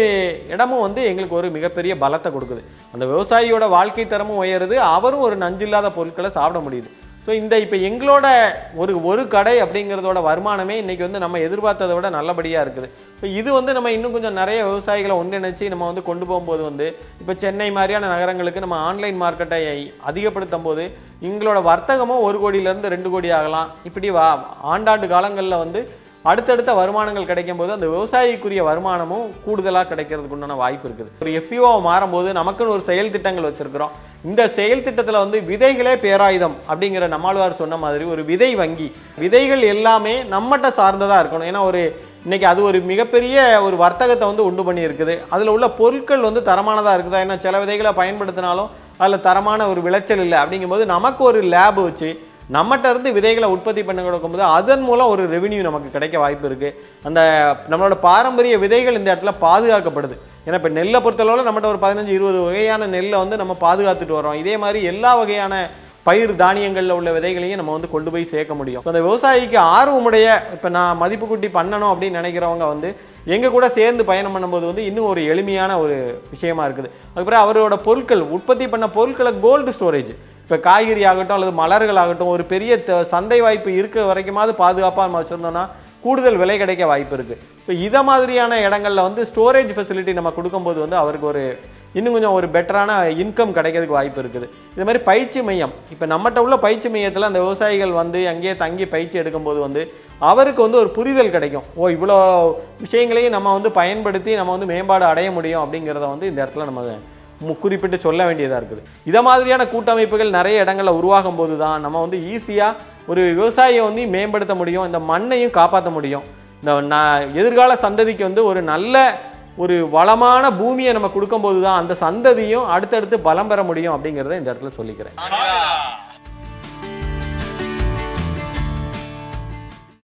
[SPEAKER 1] இடமும் வந்து எங்களுக்கு ஒரு மிகப்பெரிய பலத்தை கொடுக்குது. அந்த விவசாயியோட வாழ்க்கை தரமும் உயருது, அவரும் ஒரு நஞ்சு இல்லாத பொருட்களை சாப்பிட முடியுது. ஸோ இப்போ எங்களோட ஒரு கடை அப்படிங்கிறதோட வருமானமே இன்றைக்கி வந்து நம்ம எதிர்பார்த்ததை விட நல்லபடியாக இருக்குது. ஸோ இது வந்து நம்ம இன்னும் கொஞ்சம் நிறைய விவசாயிகளை ஒன்றிணைச்சு நம்ம வந்து கொண்டு போகும்போது வந்து இப்போ சென்னை மாதிரியான நகரங்களுக்கு நம்ம ஆன்லைன் மார்க்கெட்டை அதிகப்படுத்தும் போது எங்களோட வர்த்தகமும் 1 கோடியிலேருந்து 2 கோடி ஆகலாம். இப்படி ஆண்டாண்டு காலங்களில் வந்து அடுத்தடுத்த வருமானங்கள் கிடைக்கும் போது அந்த விவசாயிக்குரிய வருமானமும் கூடுதலாக கிடைக்கிறதுக்கு உண்டான வாய்ப்பு இருக்குது. ஒரு FPO மாறும்போது நமக்குன்னு ஒரு செயல் திட்டங்கள் வச்சுருக்கிறோம். இந்த செயல் திட்டத்தில் வந்து விதைகளே பேராயுதம் அப்படிங்கிற நம்மாழ்வார் சொன்ன மாதிரி ஒரு விதை வங்கி, விதைகள் எல்லாமே நம்மகிட்ட சார்ந்ததாக இருக்கணும். ஏன்னா இன்னைக்கு அது ஒரு மிகப்பெரிய ஒரு வர்த்தகத்தை வந்து உண்டு பண்ணி இருக்குது. அதில் உள்ள பொருட்கள் வந்து தரமானதாக இருக்குதா, ஏன்னா சில விதைகளை பயன்படுத்தினாலும் அதில் தரமான ஒரு விளைச்சல் இல்லை. அப்படிங்கும்போது நமக்கு ஒரு லேப் வச்சு நம்மகிட்ட இருந்து விதைகளை உற்பத்தி பண்ண கொடுக்கும்போது அதன் மூலம் ஒரு ரெவென்யூ நமக்கு கிடைக்க வாய்ப்பு இருக்குது. அந்த நம்மளோட பாரம்பரிய விதைகள் இந்த இடத்துல பாதுகாக்கப்படுது. ஏன்னா இப்போ நெல்லை பொறுத்தளவில் நம்மகிட்ட ஒரு 15-20 வகையான நெல்லை வந்து நம்ம பாதுகாத்துட்டு வரோம். இதே மாதிரி எல்லா வகையான பயிர் தானியங்களில் உள்ள விதைகளையும் நம்ம வந்து கொண்டு போய் சேர்க்க முடியும். ஸோ அந்த விவசாயிக்கு ஆர்வமுடைய இப்போ நான் மதிப்பு கூட்டி பண்ணணும் அப்படின்னு நினைக்கிறவங்க வந்து எங்கள் கூட சேர்ந்து பயணம் பண்ணும்போது வந்து இன்னும் ஒரு எளிமையான ஒரு விஷயமா இருக்குது. அதுக்கப்புறம் அவரோட பொருட்கள் உற்பத்தி பண்ண பொருட்களை கோல்டு ஸ்டோரேஜ், இப்போ காய்கறி ஆகட்டும் அல்லது மலர்கள் ஆகட்டும், ஒரு பெரிய சந்தை வாய்ப்பு இருக்க வரைக்குமாவது பாதுகாப்பாக நம்ம வச்சுருந்தோம்னா கூடுதல் விலை கிடைக்க வாய்ப்பு இருக்குது. இப்போ இதை மாதிரியான இடங்களில் வந்து ஸ்டோரேஜ் ஃபெசிலிட்டி நம்ம கொடுக்கும்போது வந்து அவருக்கு ஒரு இன்னும் கொஞ்சம் ஒரு பெட்டரான இன்கம் கிடைக்கிறதுக்கு வாய்ப்பு இருக்குது. இது மாதிரி பயிற்சி மையம், இப்போ நம்மகிட்ட உள்ள பயிற்சி மையத்தில் அந்த விவசாயிகள் வந்து அங்கேயே தங்கி பயிற்சி எடுக்கும்போது வந்து அவருக்கு வந்து ஒரு புரிதல் கிடைக்கும். ஓ, இவ்வளோ விஷயங்களையும் நம்ம வந்து பயன்படுத்தி நம்ம வந்து மேம்பாடு அடைய முடியும் அப்படிங்கிறத வந்து இந்த இடத்துல நம்ம குறிப்பிட்டு சொல்ல வேண்டியதாக இருக்குது. இதை மாதிரியான கூட்டமைப்புகள் நிறைய இடங்களில் உருவாகும் போது தான் நம்ம வந்து ஈஸியாக ஒரு விவசாயியை வந்து மேம்படுத்த முடியும், இந்த மண்ணையும் காப்பாற்ற முடியும். இந்த எதிர்கால சந்ததிக்கு வந்து ஒரு நல்ல ஒரு வளமான பூமியை நம்ம கொடுக்கும்போது தான் அந்த சந்ததியும் அடுத்தடுத்து பலம் பெற முடியும் அப்படிங்கிறத இந்த இடத்துல சொல்லிக்கிறேன்.